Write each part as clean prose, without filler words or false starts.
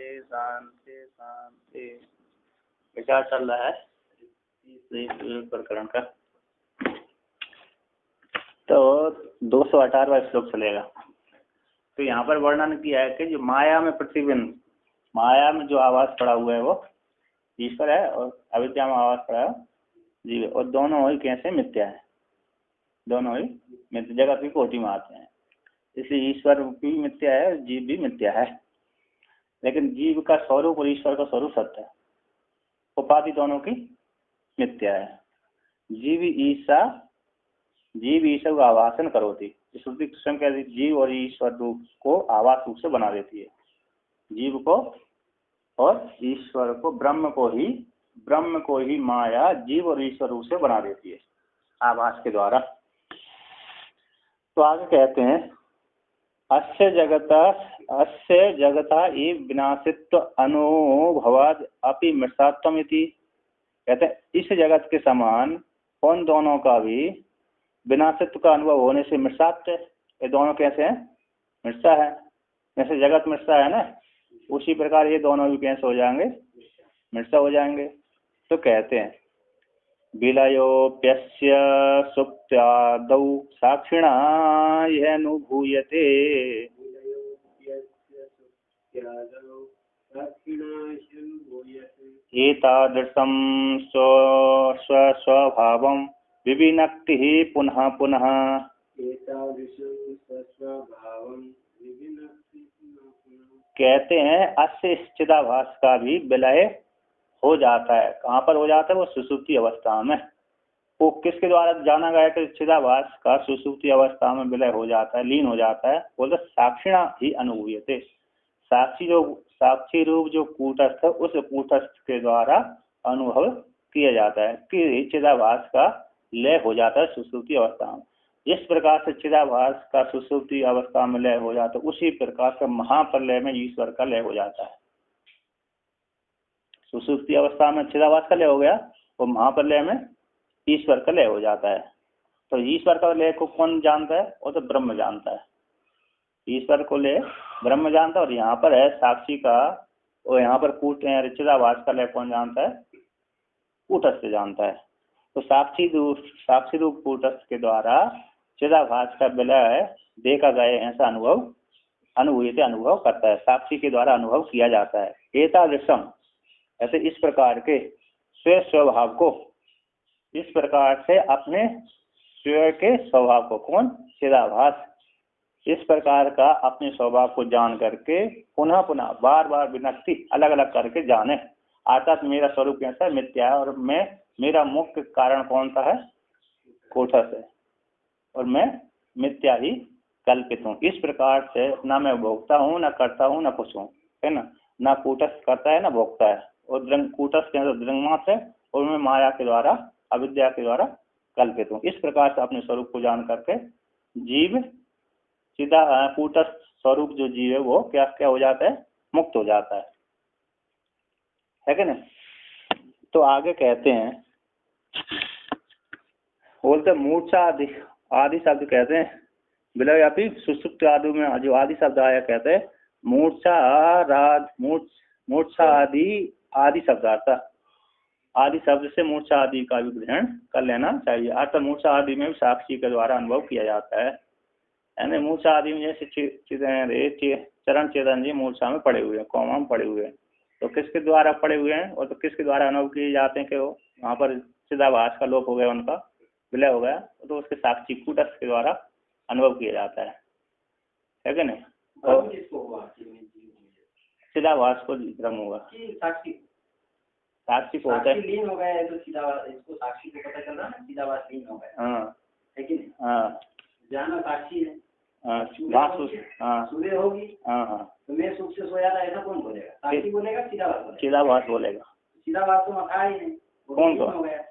शांति शांति शांति। विचार चल रहा है तीसरे प्रकरण का। तो 218वां श्लोक चलेगा। तो यहाँ पर वर्णन किया है कि जो माया में प्रतिबिंब, माया में जो आवाज पड़ा हुआ है वो ईश्वर है और अविद्या में आवाज पड़ा है जीव, और दोनों ही कैसे मिथ्या है, दोनों ही मिथ्या जगत की कोटि में आते हैं। इसलिए ईश्वर भी मिथ्या है, जीव भी मिथ्या है। लेकिन जीव का स्वरूप और ईश्वर का स्वरूप सत्य है। उपाधि दोनों की मिथ्या है। जीव ईश्वर को आवासन करोती, श्रुति स्वयं कहती है जीव और ईश्वर रूप को आवास रूप से बना देती है। जीव को और ईश्वर को, ब्रह्म को ही माया जीव और ईश्वर रूप से बना देती है आवास के द्वारा। तो आगे कहते हैं अस्य जगता एव विनाशित्व अनुभवाद अपि मृषात्वमिति। कहते हैं इस जगत के समान उन दोनों का भी विनाशित्व का अनुभव होने से मृषात्व, ये दोनों कैसे हैं? मृषा है। जैसे जगत मृषा है ना, उसी प्रकार ये दोनों भी कैसे हो जाएंगे? मृषा हो जाएंगे। तो कहते हैं विलयोप्यस्य सुप्त्यादौ साक्षिणा यनुभूयते एतादृशं स्वभावं विविनक्तिः पुनः पुनः। कहते हैं अस्य चिदाभास का भी विलय हो जाता है। कहाँ पर हो जाता है? वो सुषुप्ति अवस्था में। वो किसके द्वारा जाना गया कि चिदाभास का सुषुप्ति अवस्था में विलय हो जाता है, लीन हो जाता है? बोलते साक्षिणा ही अनुभूयते। साक्षी रूप जो कूटस्थ, उस कूटस्थ के द्वारा अनुभव किया जाता है कि चिदाभास का लय हो जाता है सुषुप्ति अवस्था में। जिस प्रकार से चिदाभास का सुषुप्ति अवस्था में लय हो जाता है, उसी प्रकार से महाप्रलय में ईश्वर का लय हो जाता है। सुषुप्ति अवस्था में चिदाभास का लय हो गया और महाप्रलय में ईश्वर का लय हो जाता है। तो ईश्वर का लय को कौन जानता है? वो तो ब्रह्म जानता है। ईश्वर को लय ब्रह्म जानता है। और यहाँ पर है साक्षी का, और यहाँ पर चिदाभास का लय कौन जानता है? कूटस्थ जानता है। तो साक्षी रूप कूटस्थ के द्वारा चिदाभास का विलय देखा गया, ऐसा अनुभव करता है, साक्षी के द्वारा अनुभव किया जाता है। एतादृशम, ऐसे इस प्रकार के स्वभाव को, इस प्रकार से अपने स्वयं के स्वभाव को, कौन? चिदाभास, इस प्रकार का अपने स्वभाव को जान करके पुनः पुनः बार बार विनक्ति अलग अलग करके जाने। अर्थात मेरा स्वरूप कैसा है? मिथ्या है। और मेरा मुख्य कारण कौन सा है? कूटस्थ है। और मैं मिथ्या ही कल्पित हूँ। इस प्रकार से ना मैं भोगता हूँ, ना करता हूँ, ना कुछ हूँ, है ना कूटस्थ करता है, ना भोगता है। और कूटस्थ दृंगमात्र है, और मैं माया के द्वारा, अविद्या के द्वारा कल्पित हूँ। इस प्रकार से अपने स्वरूप को जान करके जीव सीधा कूटस्थ स्वरूप जो जीव है वो क्या हो जाता है? मुक्त हो जाता है कि नहीं? तो आगे कहते हैं, बोलते मूर्छा आदि शब्द कहते हैं विलय या फिर सुषुप्ति आदि में जो आदि शब्द आया, कहते हैं मूर्छा आदि शब्द आता। आदि शब्द से मूर्छा आदि का भी ग्रहण कर लेना चाहिए। अर्थात मूर्छा आदि में भी साक्षी के द्वारा अनुभव किया जाता है। यानी मूर्छा आदि में जैसे चरण चेतन जी मूर्छा में पड़े हुए हैं, कोमा में पड़े हुए हैं, तो किसके द्वारा पड़े हुए हैं? और तो किसके द्वारा अनुभव किए जाते हैं कि वो वहाँ पर चिदाभास का लोप हो गया, उनका विलय हो गया, तो उसके साक्षी कूटस्थ के द्वारा अनुभव किया जाता है कि नहीं? तो चिदाभास को भ्रम होगा, साक्षी को होता है। लीन हो गया तो इसको साक्षी को पता चल रहा है, चिदाभास लीन हो गया। हाँ, लेकिन हाँ जाना साक्षी है। सूर्य होगी। तो मैं सुख से सोया था, ऐसा कौन बोलेगा? साक्षी बोलेगा, चिदाभास बोलेगा। चिदाभास तो मखा ही नहीं, कौन हो गया?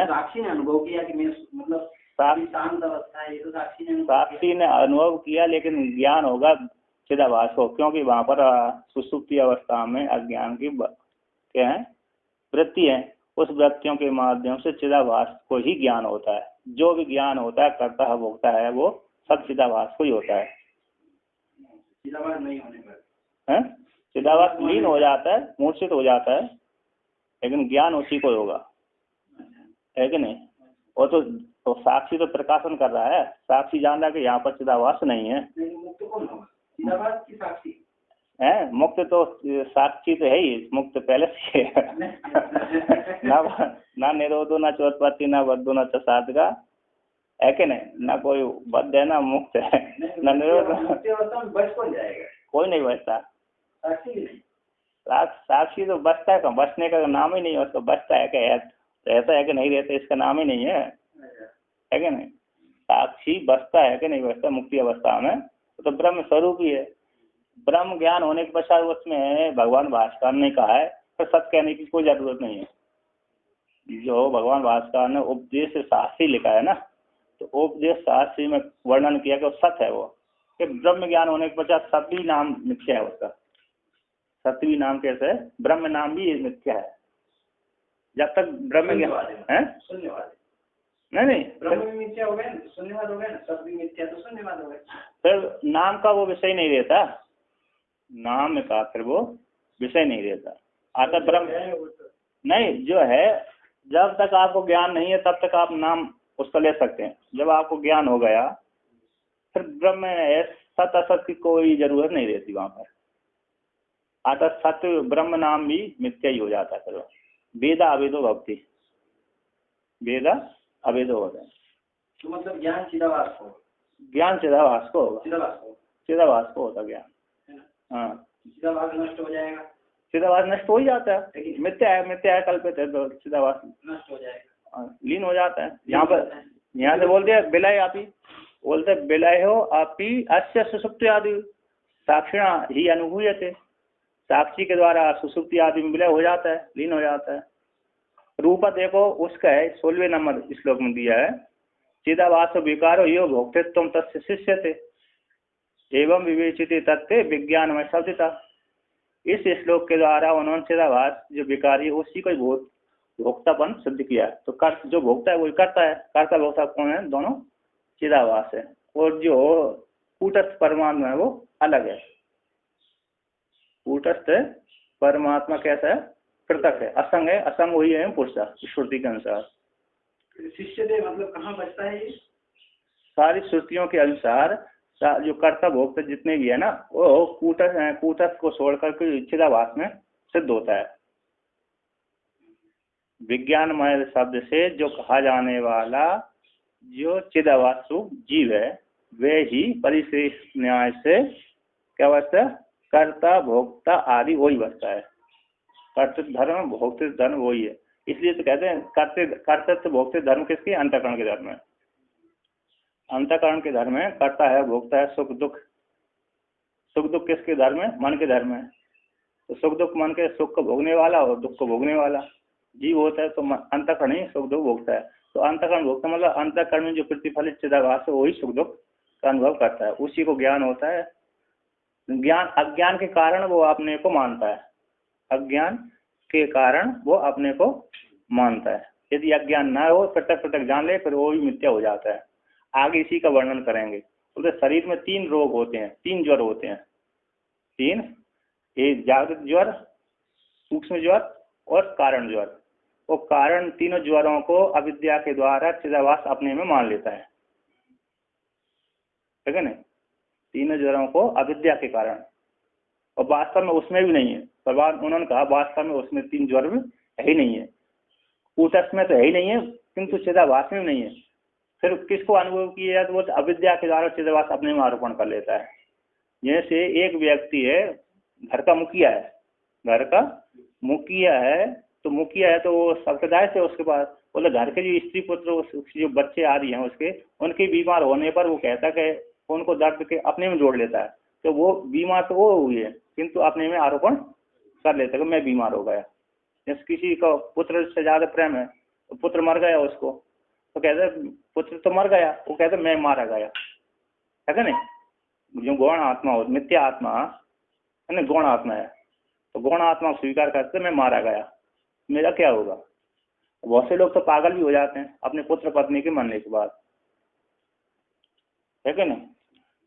साक्षी ने अनुभव किया कि मैं मतलब शांत अवस्था है, ये तो साक्षी ने अनुभव किया। लेकिन ज्ञान होगा चिदाभास को, क्योंकि वहाँ पर सुषुप्ति अवस्था में अज्ञान की क्या है? वृत्ति है। उस वृत्तियों के माध्यम से चिदाभास को ही ज्ञान होता है। जो भी ज्ञान होता है, करता है, भोगता है, वो सब चिदाभास को ही होता है। चिदाभास नहीं होने पर चिदाभास लीन हो जाता है, मूर्छित हो जाता है, लेकिन ज्ञान उसी को होगा, है कि नहीं? वो तो साक्षी तो प्रकाशन कर रहा है, साक्षी जान रहा है कि यहाँ पर चिदाभास नहीं है। मुक्त कौन होगा? चिदाभास की साक्षी है, मुक्त तो साक्षी तो है ही, मुक्त पहले से है। ना निरोधो ना चोत्पत्ति ना बद्धो ना चसाद का, है कि नहीं? ना कोई बद्ध है ना मुक्त है, ना निरोध। बच कौन जाएगा? कोई नहीं बचता, साक्षी भी नहीं। साक्षी तो बचता है, बचने का नाम ही नहीं है उसको। बचता है कि रहता है कि नहीं रहता, इसका नाम ही नहीं है कि नहीं? साक्षी बचता है कि नहीं बचता मुक्ति अवस्था में, तो ब्रह्म स्वरूप ही है। ब्रह्म ज्ञान होने के पश्चात उसमें भगवान भास्कर ने कहा है तो सत्य कहने की कोई जरूरत नहीं है। जो भगवान भास्कर ने उपदेश शास्त्री लिखा है ना, तो उपदेश शास्त्री में वर्णन किया कि वो सत्य है, वो कि ब्रह्म ज्ञान होने के पश्चात सभी नाम मिथ्या है उसका। सत्वी नाम कैसे है? ब्रह्म नाम भी मिथ्या है जब तक ब्रह्म ज्ञान है। नहीं ब्रह्म भी मिथ्या हो गया, शून्यवाद हो गया ना, सब भी मिथ्या तो शून्यवाद हो गया। फिर नाम का वो विषय नहीं रहता, नाम का फिर वो विषय नहीं रहता। आता ब्रह्म नहीं जो है, जब तक आपको ज्ञान नहीं है तब तक आप नाम उसका ले सकते हैं। जब आपको ज्ञान हो गया फिर ब्रह्म है, सत असत की कोई जरूरत नहीं रहती वहां पर। आता सत्य ब्रह्म नाम भी मिथ्या ही हो जाता है। फिर वेदा अवेदो भक्ति, वेदा अवेदो होता है। तो मतलब ज्ञान चिदाभास को, ज्ञान चिदाभास को होगा, चिदाभास को होता ज्ञान। हाँ, चिदाभास नष्ट हो जाएगा, चिदाभास नष्ट हो ही जाता है। मिथ्या है कल्पित है तो चिदाभास नष्ट हो जाएगा, लीन हो जाता है। यहाँ पर यहाँ से बोलते हैं विलय आपी, बोलते विलय हो आपी अस्य सुसुप्ति आदि साक्षिणा ही अनुभूयते। साक्षी के द्वारा सुसुप्ति आदि में विलय हो जाता है, लीन हो जाता है। रूप देखो उसका है 16वें नंबर श्लोक में दिया है, चिदाभास विकारो यो भोक्तृत्व तस्य शिष्यते एवं विवेचित तत्व विज्ञानमय शब्दता। इस श्लोक के द्वारा उन्होंने चिदाभास जो विकारी है उसी को भोक्तापन सिद्ध किया। तो जो भोक्ता है वही करता है, कर्ता भोक्ता कौन है? दोनों चिदाभास है। और जो कूटस्थ परमात्मा है वो अलग है। कूटस्थ परमात्मा कैसा है? पृथक है, असंग है। असंग वही है पुरुष श्रुति के अनुसार। शिष्य दे मतलब कहाँ बचता है ये? सारी श्रुतियों के अनुसार जो कर्ता भोक्ता जितने भी है ना, वो कूटस्थ को छोड़कर के चिदाभास में सिद्ध होता है। विज्ञानमय शब्द से जो कहा जाने वाला जो चिदाभास जीव है वे ही परिश्रेष्ठ न्याय से क्या बचता है? कर्ता भोक्ता आदि वही बचता है। कर्तृत्व धर्म भोक्तृत्व धर्म वही है। इसलिए तो कहते हैं कर्तृत्व भोक्तृत्व धर्म किसके? अंतःकरण के धर्म है। अंतःकरण के धर्म है, कर्ता है भोक्ता है, सुख दुख। सुख दुख किसके धर्म है? मन के धर्म है। तो सुख दुख मन के, सुख को भोगने वाला और दुख को भोगने वाला जीव होता है। तो अंतःकरण ही सुख दुख भोगता है। तो अंतःकरण भोगता मतलब अंतःकरण में जो प्रतिफलित चिदाभास है वही सुख दुख का अनुभव करता है, उसी को ज्ञान होता है। ज्ञान अज्ञान के कारण वो अपने को मानता है, अज्ञान के कारण वो अपने को मानता है। यदि अज्ञान ना हो, पटक पटक जान ले, फिर वो भी मिथ्या हो जाता है। आगे इसी का वर्णन करेंगे। तो शरीर में 3 रोग होते हैं, 3 ज्वर होते हैं। 3, एक जागृत ज्वर, सूक्ष्म ज्वर और कारण ज्वर। वो कारण तीनों ज्वरों को अविद्या के द्वारा चिदाभास अपने में मान लेता है, ठीक है ना? तीनों ज्वरों को अविद्या के कारण, और वास्तव में उसमें भी नहीं है। भगवान उन्होंने कहा वास्तव में उसमें 3 ज्वर में है ही नहीं है। कूटस्थ में तो है ही नहीं है, किंतु चिदाभास में नहीं है। फिर किसको अनुभव किया? तो वो अविद्या के द्वारा चिदाभास अपने में आरोपण कर लेता है। जैसे एक व्यक्ति है, घर का मुखिया है, घर का मुखिया है, तो मुखिया है तो वो संप्रदाय से उसके पास बोले घर के जो स्त्री पुत्र जो बच्चे आ रही हैं उसके, उनके बीमार होने पर वो कहता है कि उनको दर्द के अपने में जोड़ लेता है। तो वो बीमार तो वो हुई है, किंतु अपने में आरोपण कर लेता है कि मैं बीमार हो गया। जैसे किसी का पुत्र से ज्यादा प्रेम है, तो पुत्र मर गया उसको, तो कहते पुत्र तो मर गया, वो कहते मैं मारा गया, है नहीं? जो गौण आत्मा हो, मिथ्या आत्मा है ना, गौण आत्मा है, तो गौण आत्मा स्वीकार करते मैं मारा गया, मेरा क्या होगा? बहुत से लोग तो पागल भी हो जाते हैं अपने पुत्र पत्नी के मरने के बाद, है कि नहीं?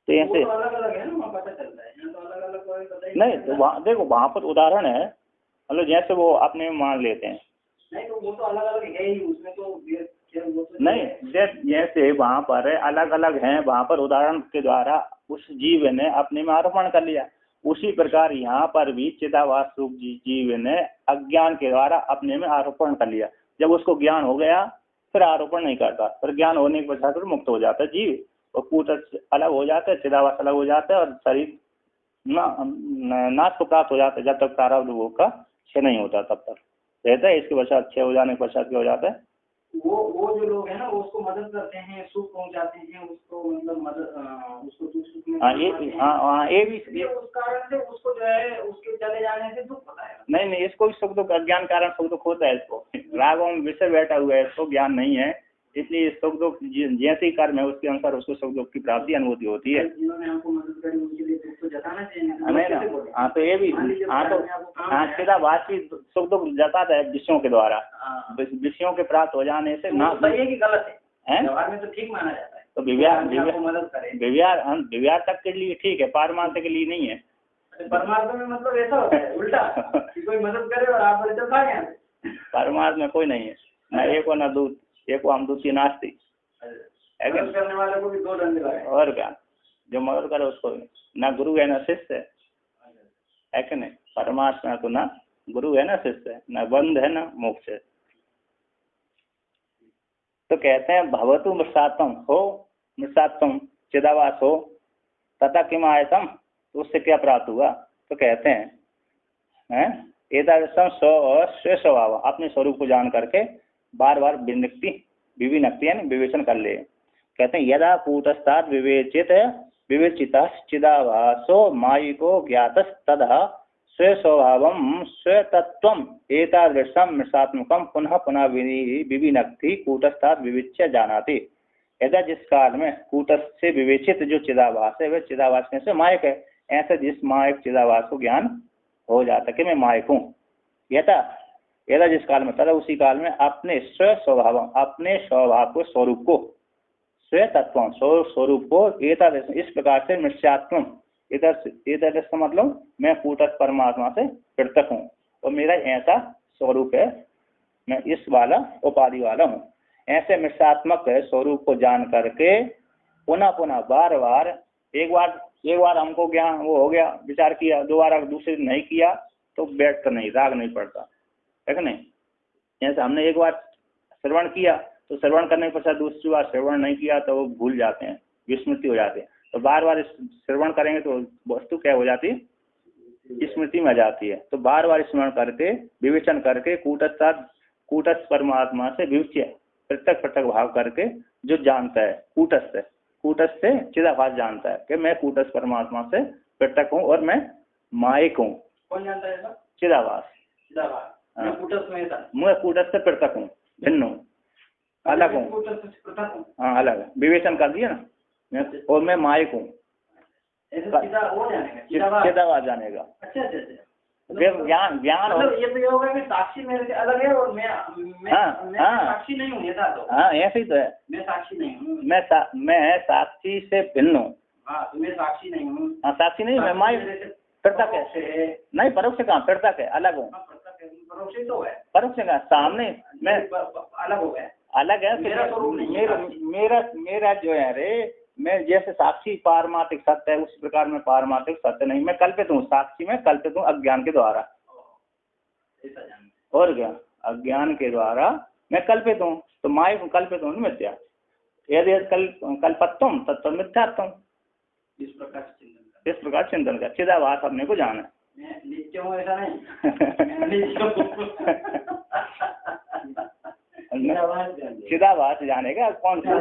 तो ऐसे अलग अलग है ना, पता चलता है तो अलग अलग कोई पता ही नहीं, तो वहाँ देखो वहाँ पर उदाहरण है, मतलब जैसे वो अपने मान लेते हैं, नहीं तो वो तो अलग अलग है ही, उसमें तो वो तो नहीं जैसे वहाँ पर अलग अलग हैं, वहाँ पर उदाहरण के द्वारा उस जीव ने अपने में आरोपण कर लिया। उसी प्रकार यहाँ पर भी चिदाभास रूप जीव ने अज्ञान के द्वारा अपने में आरोपण कर लिया। जब उसको ज्ञान हो गया फिर आरोपण नहीं करता, फिर ज्ञान होने के पश्चात मुक्त हो जाता है जीव, और कूटस्थ अलग हो जाता है, चिदाभास अलग हो जाता है, और शरीर नाश को प्राप्त हो जाता है। जब तक प्रारब्ध भोग का क्षय नहीं होता तब तक रहता है। इसके पश्चात क्षय हो जाने के पश्चात क्या हो जाता है, वो जो लोग हैं ना वो उसको मदद करते हैं, सुख पहुंचाते हैं उसको, मतलब मदद उसको सुख में। हाँ ये भी उस कारण से उसको जो है उसके चले जाने से दुख होता है। नहीं, इसको भी सुख दुख अज्ञान कारण सुख दुख होता है। इसको रागों में विषय बैठा हुआ है, इसको ज्ञान नहीं है, इसलिए सुख दुख जैसे ही कर्म है उसके अनुसार उसको सुख दुख की प्राप्ति अनुभूति होती है। जिन्होंने हमको मदद करी उनके लिए दुख तो जताना चाहिए नहीं ना, हाँ तो ये भी, हाँ तो हाँ चिदाभास भी सुख दुख जताता है विषयों के द्वारा, विषयों के प्राप्त हो जाने से ना सही है कि गलत है, व्यवहार में तो ठीक माना जाता है। तो विव्यार तक के लिए ठीक है, पारमार्थ के लिए नहीं है। परमार्थ में मतलब ऐसा होता है उल्टा कि कोई मदद करे और आप चल भागे यहाँ से। परमार्थ में कोई नहीं है, न एको न दूत, एको हम दूती नास्ती, मदद करने वाले को भी दो डंडे लगाए। और क्या, जो मदद करे उसको ना गुरु है ना शिष्य है कि नहीं। परमात्मा तो ना गुरु है ना शिष्य है, ना बंध है ना मोक्ष है। तो कहते हैं भवतु मृषात्म हो, मृषात्म चिदाभास हो, तथा किम आयतम, तो उससे क्या प्राप्त हुआ। तो कहते हैं एतादृशम स्व स्वभाव, अपने स्वरूप को जान करके बार बार विविनक्ति यानी विवेचन कर ले। कहते हैं यदा कूटस्थात् विवेचित चिदाभासो मायिको ज्ञातस् तदा स्वस्वभावं स्वतत्वम् एतादृशं मृषात्मकं पुनः पुनः विविनक्ति कूटस्थात् विविच्य जानाति। यदा जिस काल में कूटस्थ से विवेचित जो चिदाभास है वह चिदाभास में से मायक है, ऐसे जिस मायक चिदाभास को ज्ञान हो जाता कि मैं मायक हूँ। यदा जिस काल में, तथा उसी काल में अपने स्वस्वभाव, अपने स्वभाव को, स्वरूप को, स्वतत्व स्वरूप को एतादृश इस प्रकार से मृष्यात्म, एतादृश मतलब मैं कूटस्थ परमात्मा से पृथक हूँ और मेरा ऐसा स्वरूप है, मैं इस वाला उपाधि वाला हूँ। ऐसे मृष्यात्मक स्वरूप को जान करके पुनः पुनः बार बार, एक बार हमको ज्ञान वो हो गया, विचार किया, दोबारा दूसरे दिन नहीं किया तो बैठ कर नहीं, राग नहीं पड़ता है कि नहीं। जैसे हमने एक बार श्रवण किया तो श्रवण करने के पश्चात दूसरी बार श्रवण नहीं किया तो वो भूल जाते हैं, विस्मृति हो जाती है। तो बार बार श्रवण करेंगे तो वस्तु क्या हो जाती है, स्मृति में आ जाती है। तो बार बार स्मरण करके विवेचन करके कूटस्थ परमात्मा से विवेच्य पृथक भाव करके जो जानता है, कूटस्थ से चिदाभास जानता है कि मैं कूटस्थ परमात्मा से पृथक हूँ और मैं मायक हूँ। कौन जानता है? चिदाभास। मैं कूटस्थ से पृथक हूँ, भिन्न हूँ, अलग हूँ। हाँ अलग है, विवेचन कर दिया ना, और मैं मायक हूँ, चिदाभास जानेगा। अच्छा ज्ञान मतलब ये तो ये होगा कि साक्षी मेरे से अलग है और मैं साक्षी नहीं हूँ, ये तो हाँ ऐसे ही तो है, मैं साक्षी नहीं हूँ, मैं साक्षी से भिन्न हूँ। हाँ तो मैं साक्षी नहीं हूँ, हाँ साक्षी नहीं, मैं मायक पृथक है, नहीं परोक्ष कहाँ, पृथक है, अलग हूँ। परोक्ष तो है, परोक्ष कहाँ, सामने मैं अलग हो गया, अलग है। मेरा जो है रे, मैं जैसे साक्षी पारमार्थिक सत्य है उसी प्रकार में पारमार्थिक सत्य नहीं, मैं कल्पित हूँ, साक्षी में कल्पित हूँ अज्ञान के द्वारा। और क्या, अज्ञान के द्वारा मैं कल्पित हूँ, तो मायक कल्पित हूँ मिथ्या। यदि कल्पत्वम तत्व मिथ्यात्वम, इस प्रकार चिंतन कर चिदाभास अपने को जाना। मैं नित्य हूँ ऐसा नहीं, चिदाभास जानेगा कौन सा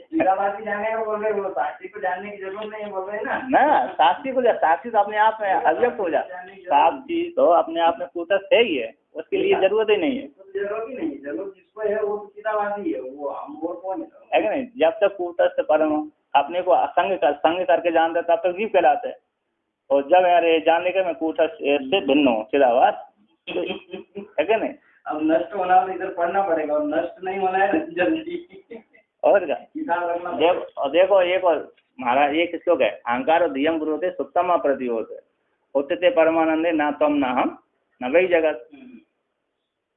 चिदाभास जाने का बोल रहे, वो साक्षी को जानने की जरूरत नहीं है बोल रहे ना। साक्षी तो अपने आप में अभिव्यक्त हो जाए, साक्षी तो अपने आप में कूटस्थ है ही है, उसके लिए जरूरत ही नहीं है। जरूरत जिसको है वो चिदाभासी है, वो हम और कौन है कि नहीं। जब तक कूटस्थ परम अपने को संग करके जानते तब तक जीव कहलाते हैं, और जब यार जानने के मैं कूटस्थ से भिन्न हूँ चिदाभास, है क्या नहीं। अब नष्ट होना तो इधर पढ़ना पड़ेगा, और नष्ट नहीं होना है जल्दी। और क्या, देखो एक और महाराज ये किसको कहे, अहंकार और धियम गुरुते सुप्तमा प्रतिहोते उत्ते परमानंदे ना तम ना हम न वही जगत,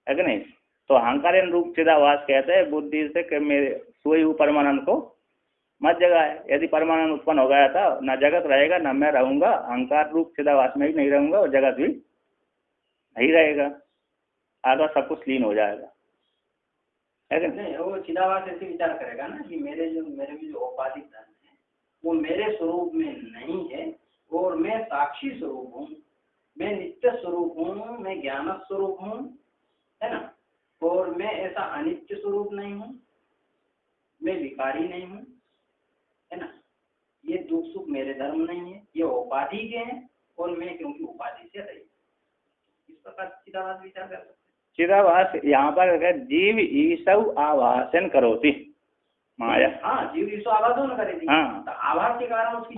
है कि नहीं। तो अहंकार रूप चिदाभास कहते हैं बुद्धि से कि मेरे सोई हुए परमानंद को मत जगाए। यदि परमानंद उत्पन्न हो गया था ना जगत रहेगा ना मैं रहूंगा, अहंकार रूप चिदाभास में भी नहीं रहूंगा और जगत भी नहीं रहेगा, आधा सब कुछ लीन हो जाएगा, है कि नहीं। वो चिदाभास ऐसे विचार करेगा ना कि मेरे भी जो औपाधिक धन है वो मेरे स्वरूप में नहीं है और मैं साक्षी स्वरूप हूँ, मैं नित्य स्वरूप हूँ, मैं ज्ञान स्वरूप हूँ, है ना, और मैं ऐसा अनित्य स्वरूप नहीं हूँ, मैं विकारी नहीं हूँ, है ना, ये दुख सुख मेरे धर्म नहीं है, ये उपाधि के हैं और मैं क्योंकि उपाधि से रही, इस प्रकार चिदाभास विचार कर सकते हैं। चिदाभास यहाँ पर जीव ईसव आभासन करोति माया। हाँ, जीव ईसव आभासन करेगी। हाँ, तो आभास के कारण उसकी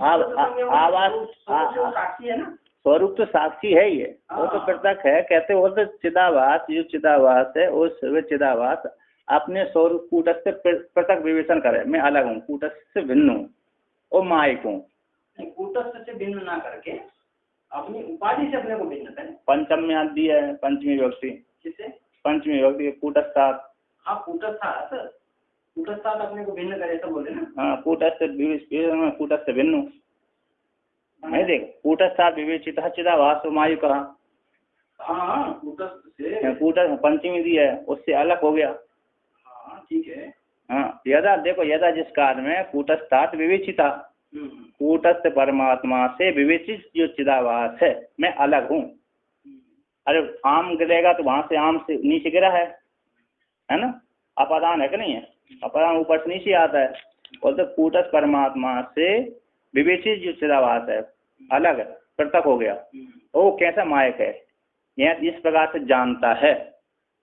आभास साक्षी है ना, स्वरूप तो साक्षी है ही है, वो तो पृथक है। कहते वो तो चिदाभास, जो चिदाभास है उस चिदाभास अपने स्वरूप कूटस्थ से पृथक विवेचन करे, मैं अलग हूँ, कूटस्थ से भिन्न हूँ और मायक हूँ। कूटस्थ से भिन्न ना करके अपनी उपाधि से अपने को भिन्न करें। पंचम में आदि दी है, पंचमी विभक्ति, किससे? पंचमी विभक्ति कूटस्थात। हाँ, कूटस्थात, कूटस्थात अपने को भिन्न करे सब बोले ना। हाँ, कूटस्थ कूटस्थ भिन्न हूँ, नहीं देख कूटस्थात विवेचित चिदाभास मायु कहा। हाँ, कूटस्थ से कूटस्थ पंचमी दी है, उससे अलग हो गया। हाँ, ठीक है। हाँ, यदा देखो यदा जिस काल में कूटस्थात विवेचिता, कूटस्थ परमात्मा से विवेचित जो चिदाभास है मैं अलग हूँ। अरे आम गिरेगा तो वहां से आम से नीचे गिरा है ना, अपादान है कि नहीं है, अपादान ऊपर से नीचे आता है। बोलते कूटस्थ परमात्मा से विवेचित जो चिदाभास है अलग है, पृथक हो गया, वो कैसा मायक है, यह इस प्रकार से जानता है।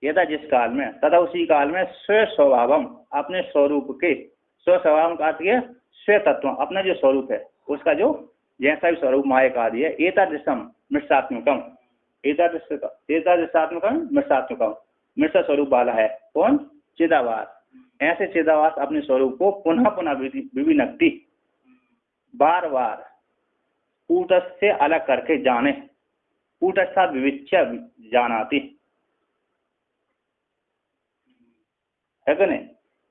यदा जिस काल में तथा उसी काल में स्व स्वभावम अपने स्वरूप के, स्व स्वभाव का अर्थ है स्व तत्व, अपना जो स्वरूप है उसका जो जैसा भी स्वरूप मायक आदि है, एतादृशम मृषात्मकम, एतादृशात्मकम मृषात्मकम, मृषा स्वरूप वाला है कौन, चिदाभास। ऐसे चिदाभास अपने स्वरूप को पुनः पुनः विविनक्ति बार बार कूटस्थ से अलग करके जाने, कूटस्था विविच्य जानाति, है कि नहीं,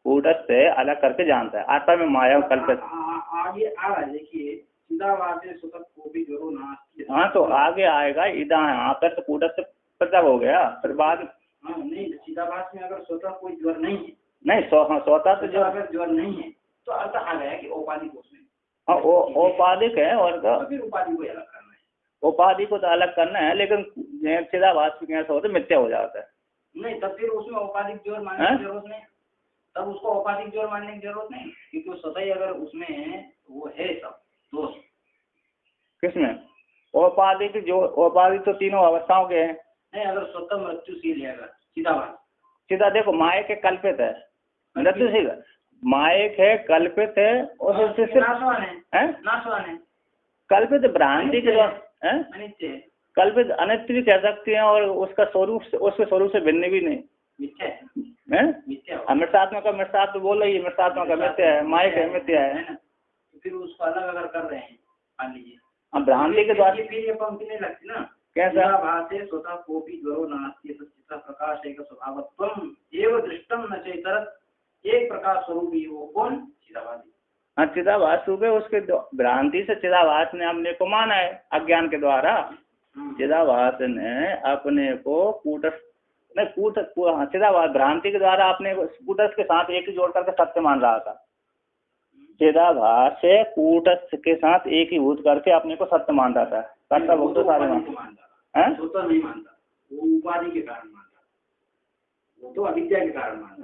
कूटस्थ से अलग करके जानता है। आत्मा में माया कल्पित आगे आ रहा है, देखिए चिदाभास स्वतः को भी जरूर नास्ति। हाँ, तो आगे आएगा इदा, यहाँ पर तो कूटस्थ पृथक हो गया, फिर बाद हाँ नहीं, चिदाभास में अगर स्वतः कोई ज्वर नहीं है, नहीं स्वतः तो जो अगर ज्वर नहीं है तो अर्थ आ गया कि औपाधिक उसमें। हाँ, औपाधिक है और तो फिर उपाधि को अलग करना है, उपाधि को तो अलग करना है, लेकिन चिदाभास में कैसा होता है, मिथ्या हो जाता है। नहीं, तब फिर उसमें औपाधिक जोर मानने की जरूरत नहीं, तब उसको औपाधिक जोर मानने की जरूरत नहीं, क्योंकि स्वतः ही अगर उसमें वो है सब दोष। किसमें औपाधिक, जो औपाधिक तो तीनों अवस्थाओं के हैं। नहीं, अगर स्वतः मृत्युशील है, अगर चिदाभास सीधा देखो मायक है कल्पित है, मृत्युशील मायक है कल्पित है और नाशवान है, कल्पित भ्रांति के द्वारा कल्पित अनित्य भी कह सकते हैं और उसका स्वरूप उसके स्वरूप से भिन्न भी नहीं, मृषात्मक का मृषात्म बोल रही है, मृषात्मक का मिथ्या है, मायक है मिथ्या है, तो फिर उसको अलग अगर कर रहे हैं मान लीजिए, हम भ्रांति के द्वारा फिर ये पंक्ति नहीं लगती ना, कैसा भाषे स्वतः कोपी ज्वरो नास्ति सच्चिता प्रकाश एक स्वभावत्वम एव दृष्टम न चैतरत, एक प्रकाश स्वरूप ही वो कौन, चिदाभास। हाँ, चिदाभास रूप है, उसके भ्रांति से चिदाभास ने अपने को माना है अज्ञान के द्वारा। चिदाभास ने अपने को चिदाभास भ्रांति के द्वारा अपने कूटस्थ के साथ एक ही जोड़ करके सत्य मान रहा था। चिदाभास से कूटस्थ के साथ एक ही भूत करके अपने को सत्य मान रहा था, करता भूत तो सारे मानता, वो तो नहीं मानता, वो उपाधि के कारण मानता, वो तो अविद्या के कारण मानता,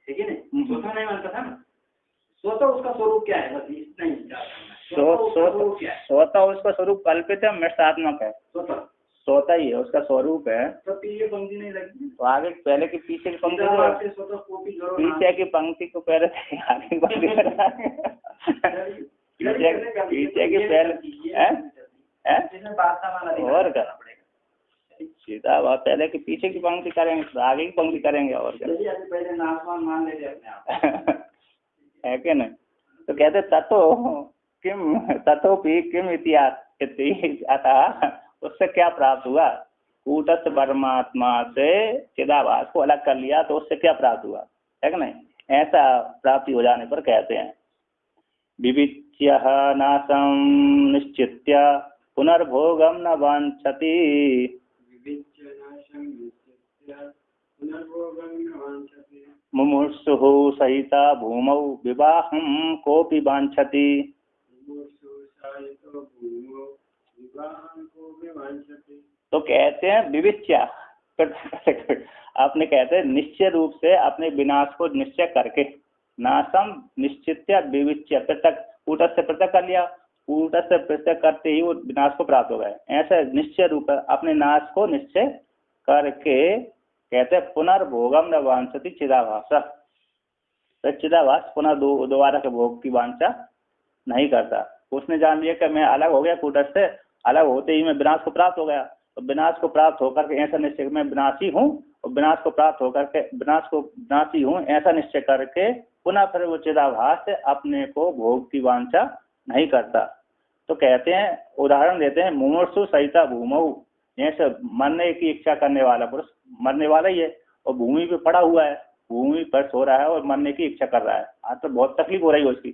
ठीक है ना, स्वतः नहीं मानता था ना। स्वतः उसका स्वरूप क्या है, बस इतना ही विचार करना है। स्वतः उसका स्वरूप कल्पित है, मृषात्मक है, स्वतः ही है उसका स्वरूप है। तो पीछे पंक्ति नहीं लगती, तो आगे पहले की पीछे की पंक्ति, पीछे की पंक्ति को पहले आगे की पंक्ति पीछे की पहले और क्या सीधा बात, पहले की पीछे की पंक्ति करेंगे तो आगे की पंक्ति करेंगे और क्या, पहले नाशवान मान लेते अपने आप है क्या नहीं। तो कहते तथोपि किम अतः उससे क्या प्राप्त हुआ? कूटस्थ परमात्मा से चिदाभास को अलग कर लिया तो उससे क्या प्राप्त हुआ, है कि नहीं? ऐसा प्राप्ति हो जाने पर कहते हैं विविच्य नाशम निश्चित्य पुनर्भोगम न वांछति। मुमुर्षुः सहिता भूमौ विवाहं कोऽपि वांछति। तो कहते हैं विविच्य, आपने कहते हैं निश्चय रूप से अपने विनाश को निश्चय करके, नाशम निश्चित्य विविच्य पृथक, कूटस्थ से पृथक कर लिया, कूटस्थ से पृथक करते ही वो विनाश को प्राप्त हो गए। ऐसे निश्चय रूप अपने नाश को निश्चय करके कहते हैं पुनर्भोगम न वांछति चिदाभास। तो चिदाभास पुनः दोबारा के भोग की वांछा नहीं करता। उसने जान लिया कि मैं अलग हो गया, कूटस्थ से अलग होते ही मैं विनाश को प्राप्त हो गया, तो विनाश को प्राप्त होकर के ऐसा निश्चय मैं विनाशी हूँ, और विनाश को प्राप्त होकर के विनाशी हूँ ऐसा निश्चय करके पुनः फिर वो चिदाभास से अपने को भोग की वांछा नहीं करता। तो कहते हैं, उदाहरण देते हैं, मुमुर्षु सहिता भूमौ, जैसे मरने की इच्छा करने वाला पुरुष मरने वाला ही है और भूमि पे पड़ा हुआ है, भूमि पर सो रहा है और मरने की इच्छा कर रहा है, आज तो बहुत तकलीफ हो रही है उसकी।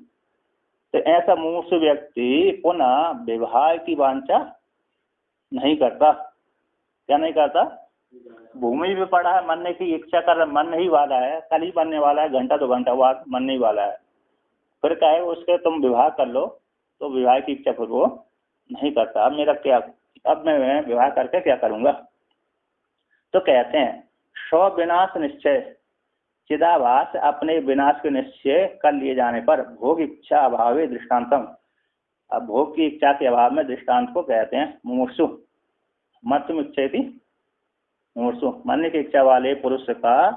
तो ऐसा मुमुर्षु व्यक्ति पुनः विवाह की वांछा नहीं करता। क्या नहीं करता? भूमि पे पड़ा है, मरने की इच्छा कर रहा, मरने ही वाला है, कल ही मरने वाला है, घंटा 2 घंटा बाद मरने ही वाला है, फिर कहे उसके तुम विवाह कर लो, तो विवाह की इच्छा फिर वो नहीं करता। अब मेरा क्या, अब मैं विवाह करके क्या करूंगा? तो कहते हैं स्व विनाश निश्चय, चिदाभास अपने विनाश के निश्चय कर लिए जाने पर भोग इच्छा अभावे दृष्टान्तम, अब भोग की इच्छा के अभाव में दृष्टांत को कहते हैं मुमुर्षु। मर्तुम इच्छेति मुमुर्षु, मरने की इच्छा वाले पुरुष का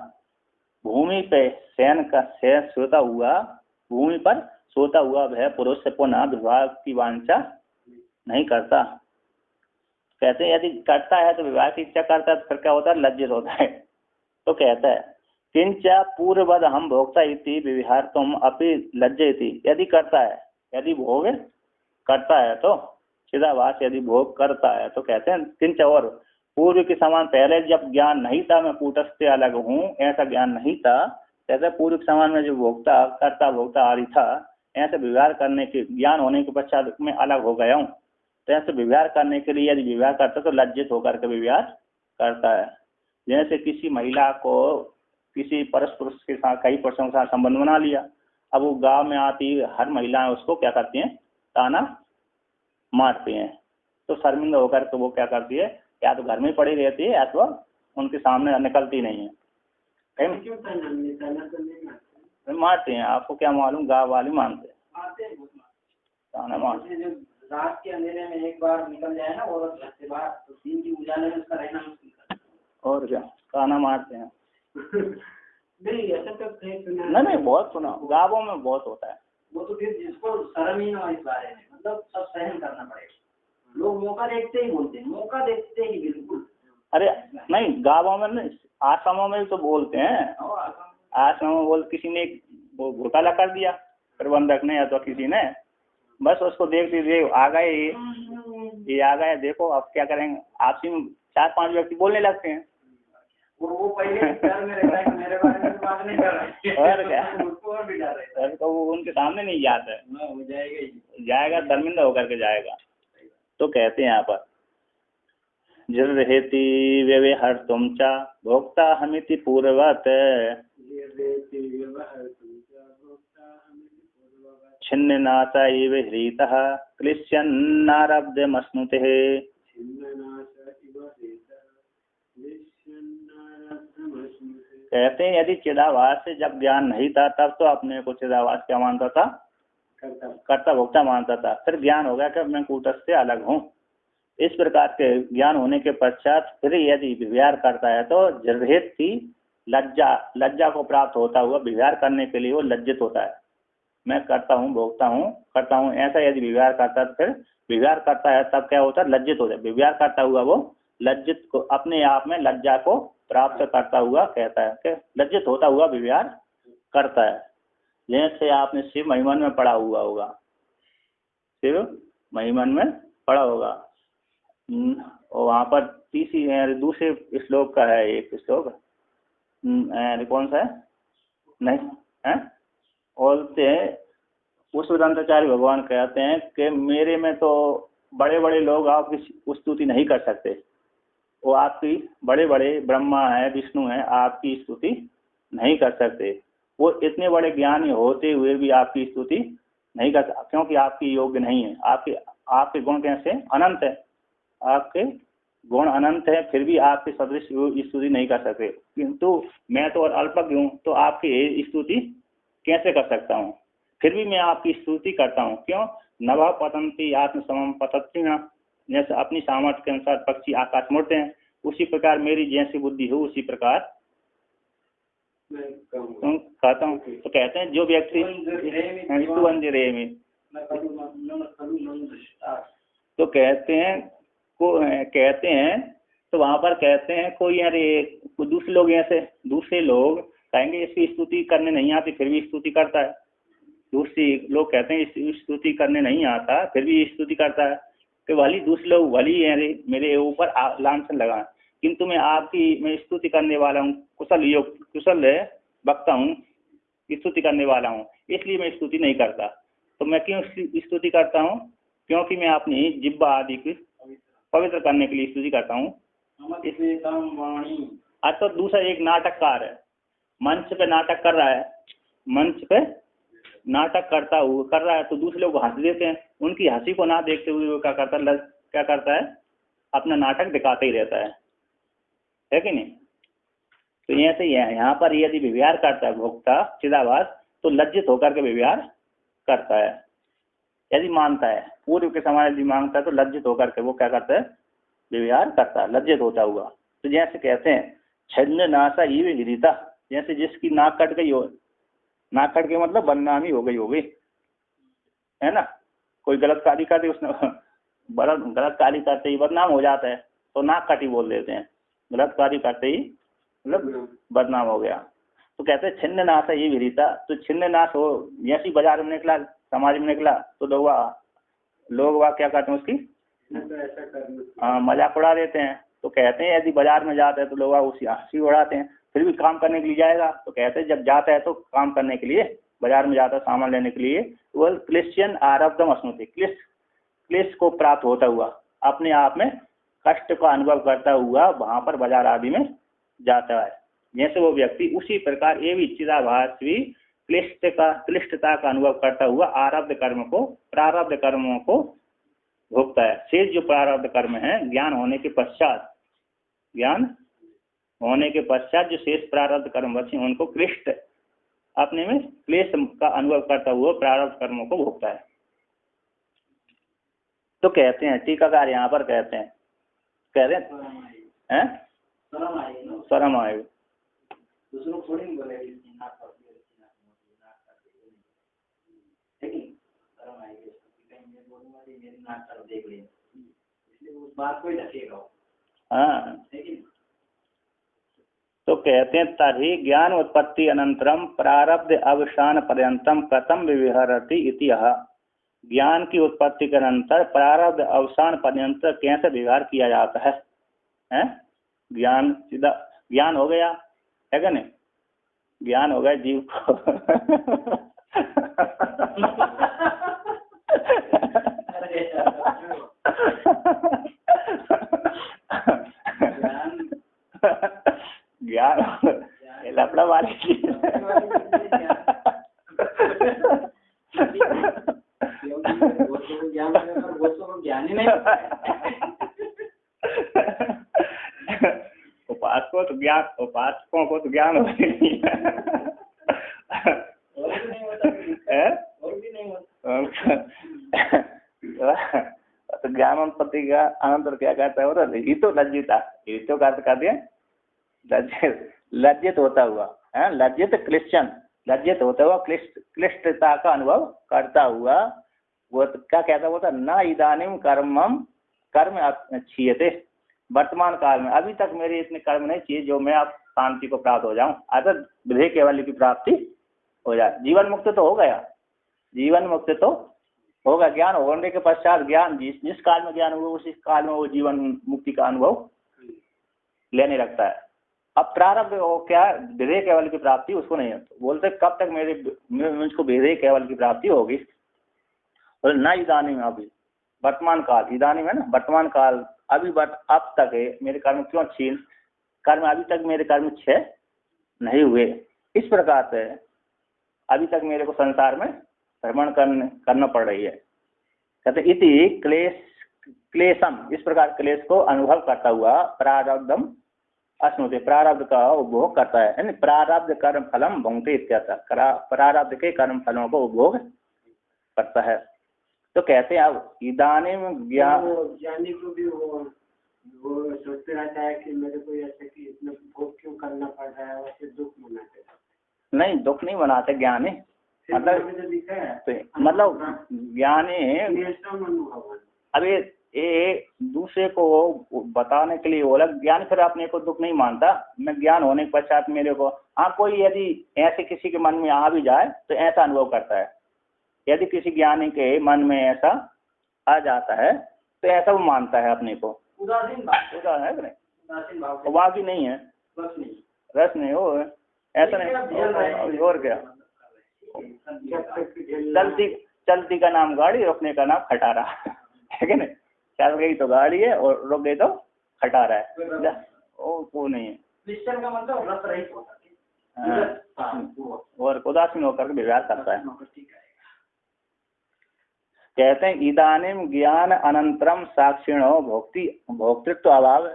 भूमि पे सोता हुआ, भूमि पर सोता हुआ वह पुरुष से पुनः विवाह की वांछा नहीं करता। कहते हैं यदि करता है तो विवाह की इच्छा करता है, तो फिर क्या होता है? लज्जित होता है। तो कहता है किंच पूर्ववद हम भोक्ता इति विहारतुम अपि लज्जयति, यदि करता है, यदि भोग करता है तो चिदाभास यदि भोग करता है तो कहते हैं किंच, और पूर्व के समान, पहले जब ज्ञान नहीं था मैं कूटस्थ से अलग हूँ, ऐसा ज्ञान नहीं था, जैसे पूर्व के समान में जो भोक्ता करता भोक्ता आदि था, ऐसे व्यवहार करने के ज्ञान होने के पश्चात में अलग हो गया हूँ, तो ऐसे व्यवहार करने के लिए यदि व्यवहार करता तो लज्जित होकर के व्यवहार करता है। जैसे किसी महिला को किसी परस पुरुष के साथ, कई पुरुषों के साथ संबंध बना लिया, अब वो गांव में आती हर महिलाएं उसको क्या करती हैं? ताना मारती हैं। तो शर्मिंदा होकर तो वो क्या करती है, या तो घर में पड़ी रहती है या तो उनके सामने निकलती नहीं है। मारते हैं, आपको क्या मालूम, गाँव वाले मानते हैं, ताना मारते हैं। रात के अंधेरे में एक बार निकल जाए ना और घर से बाहर, तो दिन की उजाले में उसका रहना मुश्किल है। और क्या, ताना मारते हैं। नहीं ऐसा तो सुना नहीं बहुत सुना, गाँवों में बहुत होता है। वो तो फिर जिसको शर्म ही ना हो इस बारे में, मतलब सब सहन करना पड़ेगा। लोग मौका देखते ही बोलते हैं, मौका देखते ही बिल्कुल। अरे नहीं, गाँवों में नहीं, आश्रमों में भी तो बोलते हैं। आश्रमों में बोल, किसी ने वो घोटाला कर दिया प्रबंधक ने या तो किसी ने, बस उसको देख दीजिए आ गए ये आ गए, देखो अब क्या करेंगे, आपसी में 4-5 व्यक्ति बोलने लगते हैं। वो पहले डर में रहता है कि मेरे बारे में बात नहीं कर रहे, और क्या, उसको और भी डर रहता है। तो वो उनके सामने नहीं जाता है, हो जाएगा ही, जाएगा शर्मिंदा होकर के जाएगा। तो कहते हैं यहाँ पर जरहेति व्यवहर्तुम च भोक्ता हमिति पूर्ववत् छिन्ननाश इव ह्रीतः क्लिश्यन्नारब्धमश्नुते। कहते हैं यदि चिदाभास से जब ज्ञान नहीं था तब तो अपने को चिदाभास क्या मानता था? कर्ता भोक्ता मानता था। फिर ज्ञान हो गया कि मैं कूटस्थ से अलग हूँ। इस प्रकार के ज्ञान होने के पश्चात फिर यदि व्यवहार करता है तो जरहेत की लज्जा को प्राप्त होता हुआ व्यवहार करने के लिए वो लज्जित होता है। मैं करता हूँ, भोगता हूँ, ऐसा यदि व्यवहार करता है तो फिर व्यवहार करता है तब क्या होता है? लज्जित होता है। व्यवहार करता हुआ वो लज्जित को अपने आप में लज्जा को प्राप्त करता हुआ कहता है कि लज्जित होता हुआ व्यवहार करता है। जैसे आपने शिव महिमन में पढ़ा हुआ होगा, शिव महिमन में पढ़ा होगा, और वहाँ पर तीसरी दूसरे श्लोक का है एक श्लोक, कौन सा है, नहीं है, बोलते हैं उस वेदांताचार्य भगवान कहते हैं कि मेरे में तो बड़े बड़े लोग आपकी स्तुति नहीं कर सकते, वो आपकी बड़े बड़े ब्रह्मा है, विष्णु है, आपकी स्तुति नहीं कर सकते। वो इतने बड़े ज्ञानी होते हुए भी आपकी स्तुति नहीं कर सकते, क्योंकि आपकी योग्य नहीं है। आपके गुण कैसे अनंत है, आपके गुण अनंत है, फिर भी आपके सदृश स्तुति नहीं कर सकते। किंतु मैं तो अल्पज्ञ हूँ, तो आपकी स्तुति कैसे कर सकता हूँ? फिर भी मैं आपकी स्तुति करता हूँ। क्यों? नभ पतंती आत्म समम पतत्रिणा, जैसे अपनी सामर्थ्य के अनुसार पक्षी आकाश मुड़ते हैं, उसी प्रकार मेरी जैसी बुद्धि हो उसी प्रकार कहता हूँ। तो कहते हैं जो व्यक्ति तो कहते हैं तो वहाँ पर कहते हैं कोई अरे दूसरे लोग ऐसे दूसरे लोग कहेंगे इसकी स्तुति करने नहीं आती फिर भी स्तुति करता है। दूसरे लोग कहते हैं इसकी स्तुति करने नहीं आता फिर भी स्तुति करता है। तो वाली दूसरे लोग वाली अरे मेरे ऊपर लांछन लगा, किंतु मैं स्तुति करने वाला हूँ, कुशल वक्ता हूँ, स्तुति करने वाला हूँ, इसलिए मैं स्तुति नहीं करता। तो मैं क्यों स्तुति करता हूँ? क्योंकि मैं अपनी जिह्वा आदि की पवित्र करने के लिए स्तुति करता हूँ। आज तो दूसरा एक नाटककार है, मंच पे नाटक कर रहा है, मंच पे नाटक कर रहा है, तो दूसरे लोग हंस देते हैं। उनकी हंसी को ना देखते हुए वो क्या करता है, अपना नाटक दिखाते ही रहता है कि नहीं? तो ऐसे ही है, यहाँ पर यदि व्यवहार करता है भोक्ता चिदाभास, तो लज्जित होकर के व्यवहार करता है। यदि मानता है, पूर्व के समान यदि मांगता है तो लज्जित होकर के वो क्या करता है, व्यवहार करता है, लज्जित होता हुआ। तो जैसे कहते हैं छन्न नासा ही विदिता, जैसे जिसकी नाक कट गई हो, नाक कट गई मतलब बदनामी हो गई है ना, कोई गलत कार्य करते उसने गलत कार्य करते ही बदनाम हो जाता है, तो नाक कटी बोल देते हैं, गलत कार्य करते ही मतलब बदनाम हो गया। तो कहते हैं छिन्न नाश है ये विदिता। तो छिन्न नाश हो, जैसी बाजार में निकला, समाज में निकला, तो लोग क्या करते हैं, उसकी मजाक उड़ा देते हैं। तो कहते हैं यदि बाजार में जाता है तो लोग उसी हंसी उड़ाते हैं, फिर भी काम करने के लिए जाएगा। तो कहते हैं जब जाता है तो काम करने के लिए बाजार में जाता है, सामान लेने के लिए, वह क्लिश्चियन आरब्धम अश्नुति, क्लिश को प्राप्त होता हुआ, अपने आप में कष्ट का अनुभव करता हुआ वहां पर बाजार आदि में जाता है। जैसे वो व्यक्ति उसी प्रकार ये भी चिदाभासी क्लिष्टता का अनुभव करता हुआ आरब्ध कर्म को, प्रारब्ध कर्मों को भोगता है। शेष जो प्रारब्ध कर्म है, ज्ञान होने के पश्चात जो शेष प्रारब्ध कर्म बचे उनको क्लिष्ट, अपने में क्लेश का अनुभव करता हुआ प्रारब्ध कर्मों को भोगता है। तो कहते हैं टीकाकार यहाँ पर कहते हैं शर्म आयु दूसरों थोड़ी नहीं बोले देख ले, इसलिए उस बात को ही ढकेगा। हाँ, तो कहते हैं तर्हि ज्ञान उत्पत्ति अनंतरम प्रारब्ध अवसान पर्यंतम कथम विहरति इति। ज्ञान की उत्पत्ति के अनंतर प्रारब्ध अवसान पर्यंत कैसे व्यवहार किया जाता है? ज्ञान हो गया है क्या नहीं? ज्ञान हो गया जीव को ज्ञान लफड़ा वाली उपासकों को तो ज्ञान होता नहीं है। तो ज्ञान उत्पत्ति का अनंतर क्या कहता है? वो तो लज्जिता, हितो का अर्थ कर दिया लज्जित होता हुआ है, लज्जित क्लिश्चन, लज्जित होता हुआ क्लिष्टता का अनुभव करता हुआ वो तो क्या कहता है? वो था न इदानीम कर्म क्षीयते, वर्तमान काल में अभी तक मेरे इतने कर्म नहीं चाहिए जो मैं अब शांति को प्राप्त हो जाऊं, अतः विधेय केवल की प्राप्ति हो जाए, जीवन मुक्त तो हो गया, जीवन मुक्त तो होगा। ज्ञान होने के पश्चात ज्ञान जिस काल में ज्ञान हुआ उसी काल में वो जीवन मुक्ति का अनुभव लेने लगता है। अब प्रारब्ध हो क्या, विधेय केवल की प्राप्ति उसको नहीं है। बोलते कब तक मुझको विधेय केवल की प्राप्ति होगी, बोले ना इदानी में, अभी वर्तमान काल, इदानी में ना वर्तमान काल, अभी अब तक है मेरे कर्म क्यों छीन, कर्म अभी तक मेरे कर्म क्षय नहीं हुए। इस प्रकार से अभी तक मेरे को संसार में भ्रमण करना पड़ रही है। कहते इति क्लेशम, इस प्रकार क्लेश को अनुभव करता हुआ प्रारब्धम अश्नुते, प्रारब्ध का उपभोग करता है, यानी प्रारब्ध कर्म फलम भुंक्ते इत्यर्थ, प्रारब्ध के कर्म फलों को उपभोग करता है। तो कहते हैं अब इदानीम ज्ञानी को भी वो सोचते रहता है कि मेरे को ऐसे कि इतना भोग क्यों करना पड़ रहा है, वैसे दुख मनाते नहीं, दुख नहीं मनाते ज्ञानी, मतलब ज्ञानी अब ये दूसरे को बताने के लिए बोला, ज्ञान फिर अपने को दुख नहीं मानता। मैं ज्ञान होने के पश्चात मेरे को, हाँ कोई यदि ऐसे किसी के मन में आ भी जाए तो ऐसा अनुभव करता है। यदि किसी ज्ञानी के मन में ऐसा आ जाता है तो ऐसा वो मानता है अपने को, उदासीन है, वहाँ भी नहीं है, रस नहीं हो, ऐसा नहीं। और क्या, चलती का नाम गाड़ी, रुकने का नाम खटारा है कि नहीं, चल गई तो गाड़ी है और रुक गई तो खटारा है, वो नहीं है। निश्चल का मतलब रस रहित होता है और उदासीन होकर व्यवहार करता है। कहते हैं इदानीम ज्ञान अनंतरम साक्षिणो भोक्तृत्व अभाव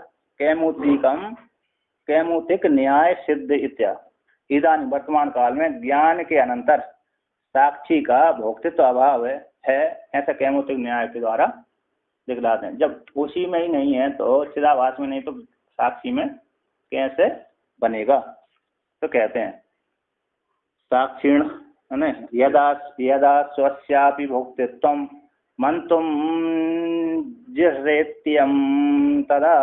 कैमुतिक न्याय सिद्ध इत्या। इदानीम वर्तमान काल में ज्ञान के अनंतर साक्षी का भोक्तृत्व अभाव है, ऐसा कैमुतिक न्याय के द्वारा दिखलाते हैं। जब उसी में ही नहीं है तो चिदाभास में नहीं तो साक्षी में कैसे बनेगा। तो कहते हैं साक्षिण यदा स्वस्यापि भोक्तृत्वं मंतुम जिह्रेत्यं तदा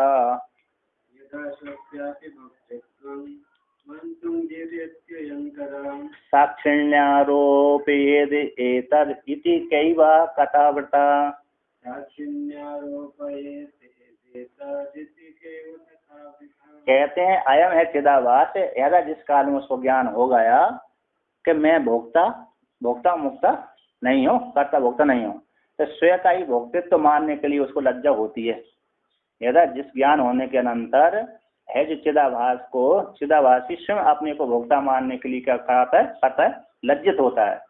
साक्षिण्यारोपयेद एतद् इति कैव कथावृता। कहते हैं अयम है चिदाभास, यदा जिस काल में उसको ज्ञान हो गया कि मैं भोक्ता मुक्ता नहीं हूँ, कर्ता भोक्ता नहीं हूँ, तो स्वयं का ही भोक्तित्व मानने के लिए उसको लज्जा होती है। यदा जिस ज्ञान होने के अनंतर है जो चिदाभासी स्वयं अपने को भोक्ता मानने के लिए क्या करता है, लज्जित होता है।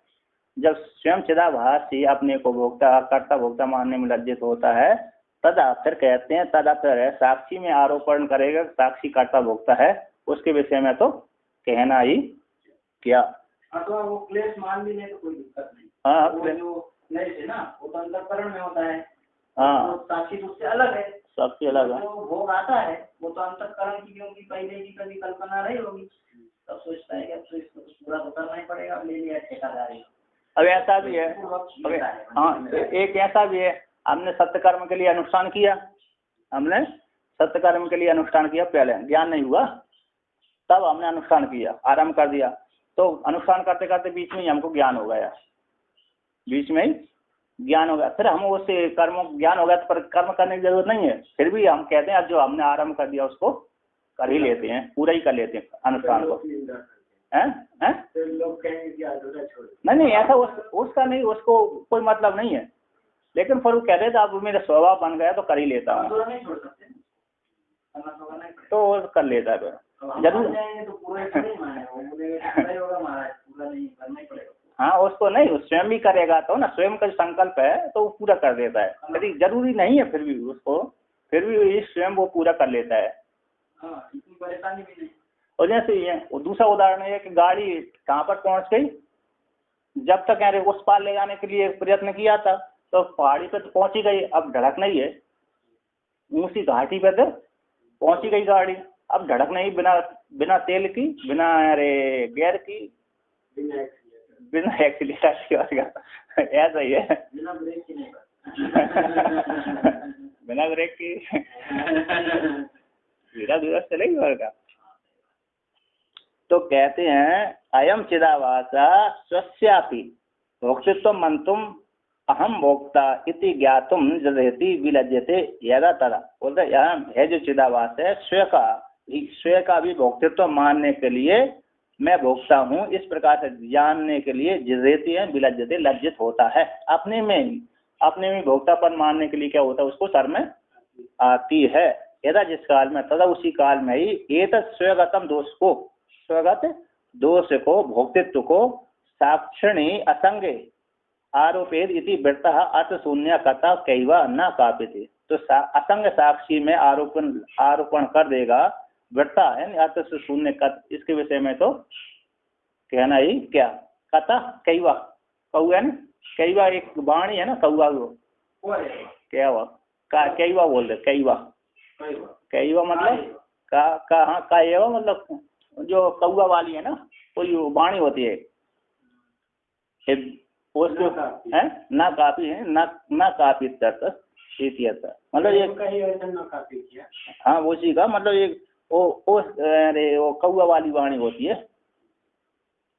जब स्वयं चिदाभासी अपने को कर्ता भोक्ता मानने में लज्जित होता है, तदा फिर कहते हैं तदा फिर साक्षी में आरोपण करेगा, साक्षी कर्ता भोक्ता है, उसके विषय में तो कहना ही क्या। अथवा वो क्लेश मान भी नहीं तो कोई दिक्कत नहीं। हाँ, वो जो क्लेश है ना वो तो अंतःकरण में होता है। हाँ, साक्षी उससे अलग है, सबसे अलग है। जो भोग आता है वो तो अंतःकरण की, क्योंकि पहले की कभी कल्पना रही होगी, तब सोचता है कि अब तो इसको पूरा तो करना ही पड़ेगा, अब ले लिया ठेकेदारी। अब ऐसा भी है, हाँ एक ऐसा भी है, हमने सत्यकर्म के लिए अनुष्ठान किया, पहले ज्ञान नहीं हुआ तब हमने अनुष्ठान किया, आरंभ कर दिया, तो अनुष्ठान करते करते बीच में ही हमको ज्ञान हो गया, फिर हम उससे ज्ञान हो गया तो कर्म करने की जरूरत नहीं है। फिर भी हम कहते हैं अब जो हमने आरंभ कर दिया उसको कर ही लेते हैं, पूरा ही कर लेते हैं अनुष्ठान को। नहीं ऐसा उसका नहीं, उसको कोई मतलब नहीं है, लेकिन फिर वो कह रहे थे अब मेरा स्वभाव बन गया तो कर ही लेता हूँ, तो कर लेता है फिर जरूर। हाँ उसको नहीं, स्वयं भी करेगा तो ना, स्वयं का संकल्प है तो वो पूरा कर देता है, यदि जरूरी नहीं है फिर भी स्वयं वो पूरा कर लेता है। परेशानी भी नहीं। और जैसे ये दूसरा उदाहरण है कि गाड़ी कहाँ पर पहुंच गई, जब तक यार उस पार ले जाने के लिए प्रयत्न किया था तो पहाड़ी पे तो पहुंची गई, अब ढड़क नहीं है, ऊंची घाटी पे तो पहुंची गई गाड़ी, अब ढड़क नहीं, बिना तेल की, बिना गियर की, बिना एक्सीलेटर की, ऐसा ही है, बिना ब्रेक की नहीं बिना ब्रेक की धीरे धीरे चलेगी और क्या। तो कहते हैं अयम चिदाभासा स्वस्यापि भोक्तृत्व मंतुम अहम भोक्ता इति ज्ञातुम जरहति विलज्यते यदा तदा। बोलते यहाँ है जो चिदाभास है स्वयं का भी भोक्तृत्व मानने के लिए मैं भोक्ता हूँ, इस प्रकार से जानने के लिए जरहति है विलज्यते लज्जित होता है। अपने में भोक्तापन मानने के लिए क्या होता है, उसको सर में आती है। यदा जिस काल में तदा उसी काल में ही एतत् स्वगतम दोष को, स्वगत दोष को, भोक्तृत्व को साक्षिणी असंगे आरोपेद इति वृत्तः अर्थ शून्य कथा कैवा न कापित। तो असंग साक्षी में आरोपण कर देगा वृत्ता है अर्थ से शून्य कथ, इसके विषय में तो कहना ही क्या कथा कैवा, कौआ है ना, कैवा एक वाणी है ना, कौआ वो क्या हुआ कैवा बोल दे, कैवा मतलब का मतलब जो कौआ वाली है ना, कोई वाणी होती है उसको है ना काफी है ना काफी मतलब ये हाँ उसी का मतलब एक वो कौआ वाली वाणी होती है।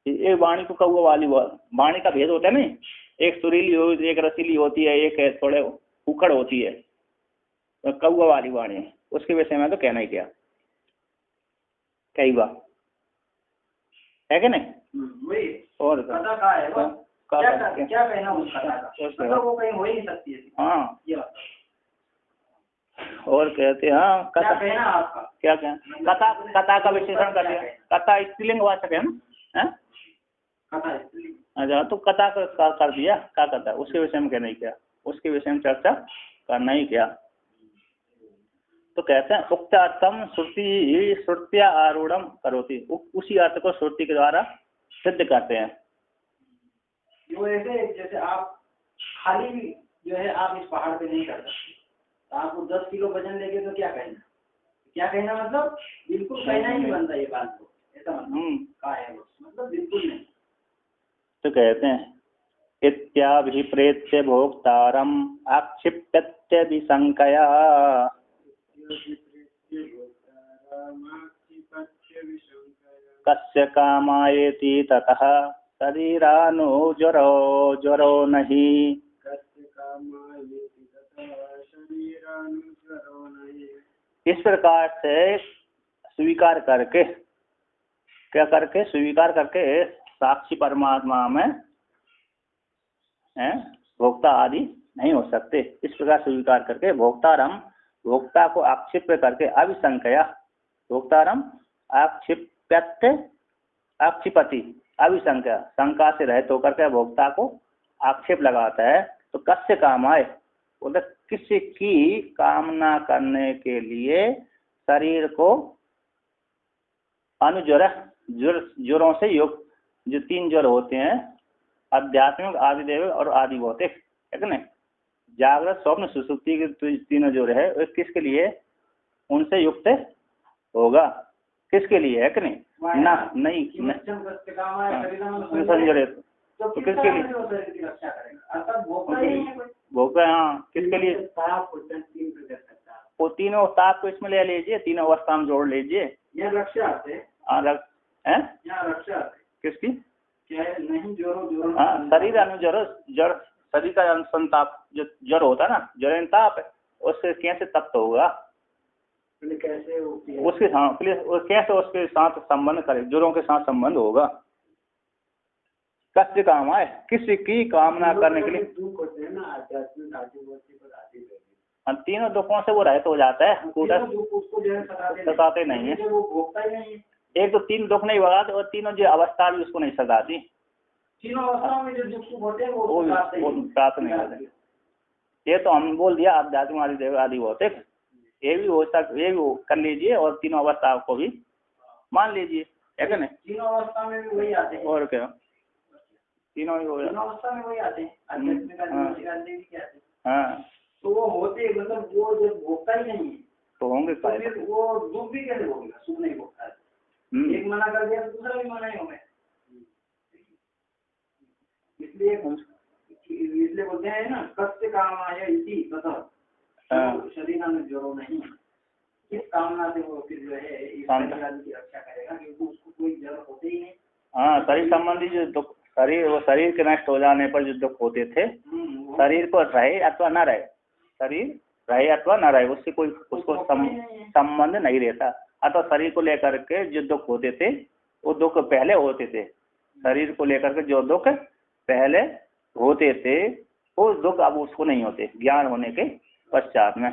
एक वाणी को कौआ वाली वाणी का भेद होता है ना, एक सुरीली होती है, एक रसीली होती है, एक थोड़े उखड़ होती है, तो कौआ वाली वाणी उसके विषय में तो कहना ही क्या कैवा है कि नहीं। और क्या कहना मतलब वो कहीं हो ही नहीं सकती है। हाँ और कहते हैं हाँ क्या कहना आपका, क्या कहना कथा का विशेषण कर दिया, कथा स्त्रीलिंग वाचक है ना, अच्छा तो कथा कर दिया क्या कथा, उसके विषय में कहना ही क्या, उसके विषय में चर्चा करना ही क्या। तो कहते हैं उक्त अर्थम श्रुत्या आरूढ़ करोति, उसी अर्थ को श्रुति के द्वारा सिद्ध करते हैं। जो ऐसे जैसे आप खाली जो है आप इस पहाड़ पे नहीं कर सकते, तो आपको 10 किलो वजन लेके तो क्या कहना मतलब बिल्कुल कहना ही नहीं बनता ये बात को, ऐसा मतलब क्या है मतलब बिल्कुल नहीं। तो कहते हैं इत्याभिप्रेत्य भोक्तारम आक्षिप्यत्य विसंकया कस्य कामायेति ततः शरीरानुज्वरो नहीं। इस प्रकार से स्वीकार करके क्या करके स्वीकार करके साक्षी परमात्मा में भोक्ता आदि नहीं हो सकते। इस प्रकार स्वीकार करके भोक्तारम भोक्ता को आक्षिप्य करके अभिसंकया भोक्तारम आक्षिप्यत्य आक्षिपति अभिसंख्या शंका से रहित होकर के भोक्ता को आक्षेप लगाता है। तो कस्य काम आए बोलते किसी की कामना करने के लिए शरीर को अनुज्वर ज्वरों से युक्त, जो 3 ज्वर होते हैं आध्यात्मिक आदिदेव और आदि भौतिक है कि नहीं, जागृत स्वप्न सुसुप्ति के 3 ज्वर है, किसके लिए उनसे युक्त होगा, किसके लिए है कि नहीं ना नहीं संजरित तो किसके लिए भोक्ता हाँ किसके लिए वो तीनों ताप को इसमें ले लीजिए, तीनों अवस्था में जोड़ लीजिए। किसकी हाँ शरीर अनुजर जड़ शरीर का संताप जो जड़ होता है ना जड़ ताप है उससे कैसे तप्त होगा कैसे उसके हाँ कैसे उसके साथ संबंध करे जुड़ों के साथ संबंध होगा। कस्य काम आए किसी की कामना करने के लिए दुख होते हैं ना आध्यात्मिक आदि और तीनों दुखों से वो रहित हो जाता है, सताते नहीं है। एक तो 3 दुख नहीं भगाते और तीनों जो अवस्था भी उसको नहीं सताती, तीनों अवस्थाओं में जो दुख होते हैं वो प्राप्त नहीं होते। ये तो हम बोल दिया आध्यात्मिक आदि देव आदि भौतिक, ये भी हो सकता ये भी कर लीजिए और तीनों अवस्था को भी मान लीजिए है कि नहीं। तीनों अवस्था में भी वही आते हैं और क्या तीनों अवस्था में वही आते हैं आध्यात्मिक आदि हाँ तो वो होते मतलब वो जो भोगता ही नहीं है तो होंगे तो फिर वो दुख भी कैसे भोगेगा, सुख नहीं भोगता है। एक मना कर दिया तो दूसरा भी मना ही होगा। इसलिए बोलते हैं ना कस्य काम आया इसी मतलब शरीर में जोड़ो नहीं, किस कामना से वो फिर जो है इस शरीर की रक्षा करेगा क्योंकि उसको कोई जड़ होते ही नहीं। हाँ, शरीर संबंधी जो दुख, शरीर वो शरीर के नष्ट हो जाने पर जो दुख होते थे, शरीर को रहे अथवा न रहे, शरीर रहे अथवा न रहे, उससे कोई उसको संबंध नहीं रहता। अथवा शरीर को लेकर के जो दुख होते थे वो दुख पहले होते थे, शरीर को लेकर के जो दुख पहले होते थे वो दुख अब उसको नहीं होते ज्ञान होने के पश्चात में,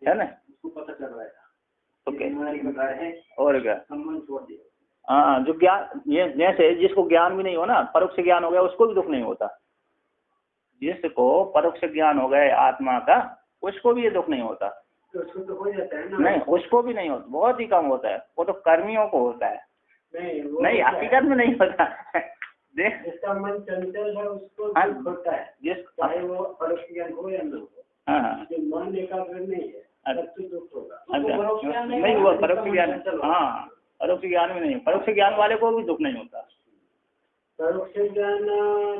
है ना। उसको पता चल रहा है तो क्या बीमारी का घर है और क्या, संबंध छोड़ दिया। हाँ, जो ज्ञान ये जैसे जिसको ज्ञान भी नहीं हो ना, परोक्ष ज्ञान हो गया, उसको भी दुख नहीं होता। जिसको परोक्ष ज्ञान हो गया आत्मा का, उसको भी ये दुख नहीं होता। तो उसको तो हो जाता है ना। नहीं, उसको भी नहीं होता, बहुत ही कम होता है, वो तो कर्मियों को होता है। नहीं, हकीकत में नहीं होता। देख, जिसका मन चंचल है उसको हाँ, दुख होता है, जिस चाहे वो परोक्ष ज्ञान हो या न हो। हाँ, जो मन एकाग्र नहीं है तब तो दुख होगा। अच्छा, नहीं हुआ परोक्ष ज्ञान। हाँ, परोक्ष ज्ञान में नहीं, परोक्ष ज्ञान वाले को भी दुख नहीं होता। परोक्ष ज्ञान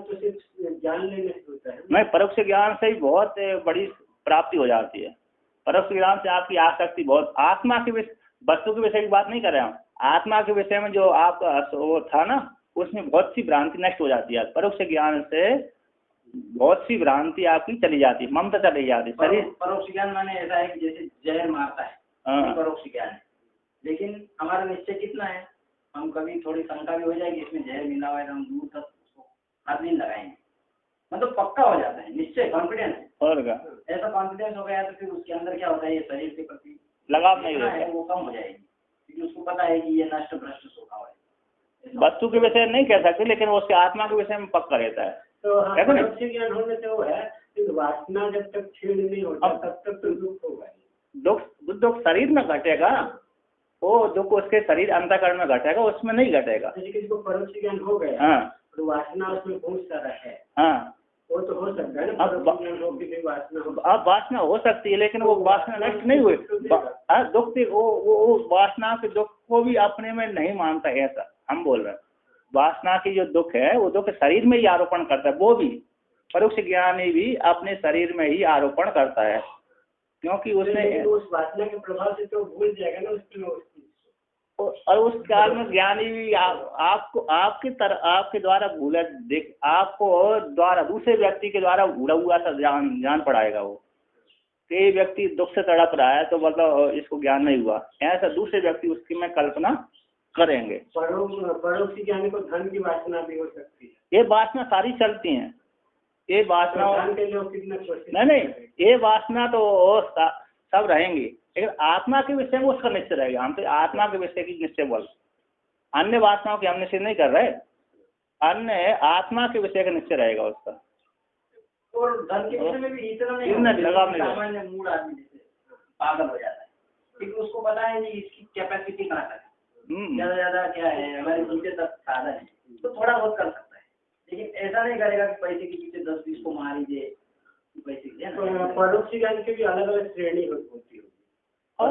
तो सिर्फ ज्ञान लेने से होता है। नहीं, परोक्ष ज्ञान से ही बहुत बड़ी प्राप्ति हो जाती है। परोक्ष ज्ञान से आपकी आसक्ति बहुत, आत्मा के विषय, वस्तु के विषय की बात नहीं कर रहे हम, आत्मा के विषय में जो आपका वो था ना, उसमें बहुत सी भ्रांति नष्ट हो जाती है। परोक्ष ज्ञान से बहुत सी भ्रांति आपकी चली जाती है, ममता चली जाती है। शरीर परोक्ष ज्ञान माने ऐसा है कि जैसे जहर मारता है, हाँ, परोक्ष ज्ञान है। लेकिन हमारा निश्चय कितना है, हम कभी थोड़ी शंका भी हो जाएगी इसमें जहर मिला हुआ है, हम दूर तक उसको हाथ नहीं लगाएंगे, मतलब पक्का हो जाता है निश्चय, कॉन्फिडेंस है। और क्या, ऐसा कॉन्फिडेंस हो गया तो फिर उसके अंदर क्या होता है, ये शरीर के प्रति लगाव नहीं है रहता। वो कम हो जाएगी, क्योंकि उसको पता है कि ये नष्ट भ्रष्ट स्वभाव है। वस्तु के विषय नहीं कह सकते, लेकिन उसके आत्मा के विषय में पक्का रहता है। तो हाँ, कहते ना, परोक्ष ज्ञान होने से वो है कि वासना जब तक छीण नहीं होता तब तक तो दुख होगा। दुख शरीर में घटेगा, वो दुख उसके शरीर अंतःकरण में घटेगा, उसमें नहीं घटेगा। जैसे किसी को परोक्ष ज्ञान हो गया, हाँ, तो वासना उसमें बहुत सारा है, हाँ, वो तो हो सकता है ना। परोक्ष ज्ञान हो कि वासना हो, अब वासना हो सकती है, लेकिन वो वासना नष्ट नहीं हुई। दुख से वो वासना के दुख को भी अपने में नहीं मानता है, ऐसा हम बोल रहे हैं। वासना की जो दुख है वो दुख शरीर में ही आरोपण करता है, वो भी परोक्ष ज्ञानी भी अपने शरीर में ही आरोपण करता है, क्योंकि उसने उस वासना के प्रभाव से तो भूल जाएगा ना उसकी। और उस काल में ज्ञानी भी आपको आपके द्वारा भूला देख, आपको द्वारा दूसरे व्यक्ति के द्वारा भूला हुआ सा जान पड़ाएगा वो कि ये व्यक्ति दुख से तड़प रहा है, तो मतलब इसको ज्ञान नहीं हुआ, ऐसा दूसरे व्यक्ति उसकी में कल्पना करेंगे। परोक्ष ज्ञानी को धन की वासना भी हो सकती है। ये वासना सारी चलती हैं, ये वासना नहीं, ये वासना तो सब रहेंगी, लेकिन आत्मा के विषय में उसका निश्चय रहेगा। हम तो आत्मा के विषय की निश्चय बोल, अन्य वासनाओं की हम निश्चय नहीं कर रहे, अन्य आत्मा के विषय का निश्चय रहेगा उसका। और धन के विषय में भी इतना नहीं, सामान्य मूड आदमी जैसे पागल हो जाता है, क्योंकि उसको पता है कि इसकी कैपेसिटी कहाँ तक है, ज्यादा क्या है, हमारे पीछे तक साधन है, तो थोड़ा बहुत कर सकता है, लेकिन ऐसा नहीं करेगा कि पैसे के पीछे 10-20 को मार ही दे, पैसे के। तो परोक्ष ज्ञान की भी अलग अलग श्रेणी होती है, और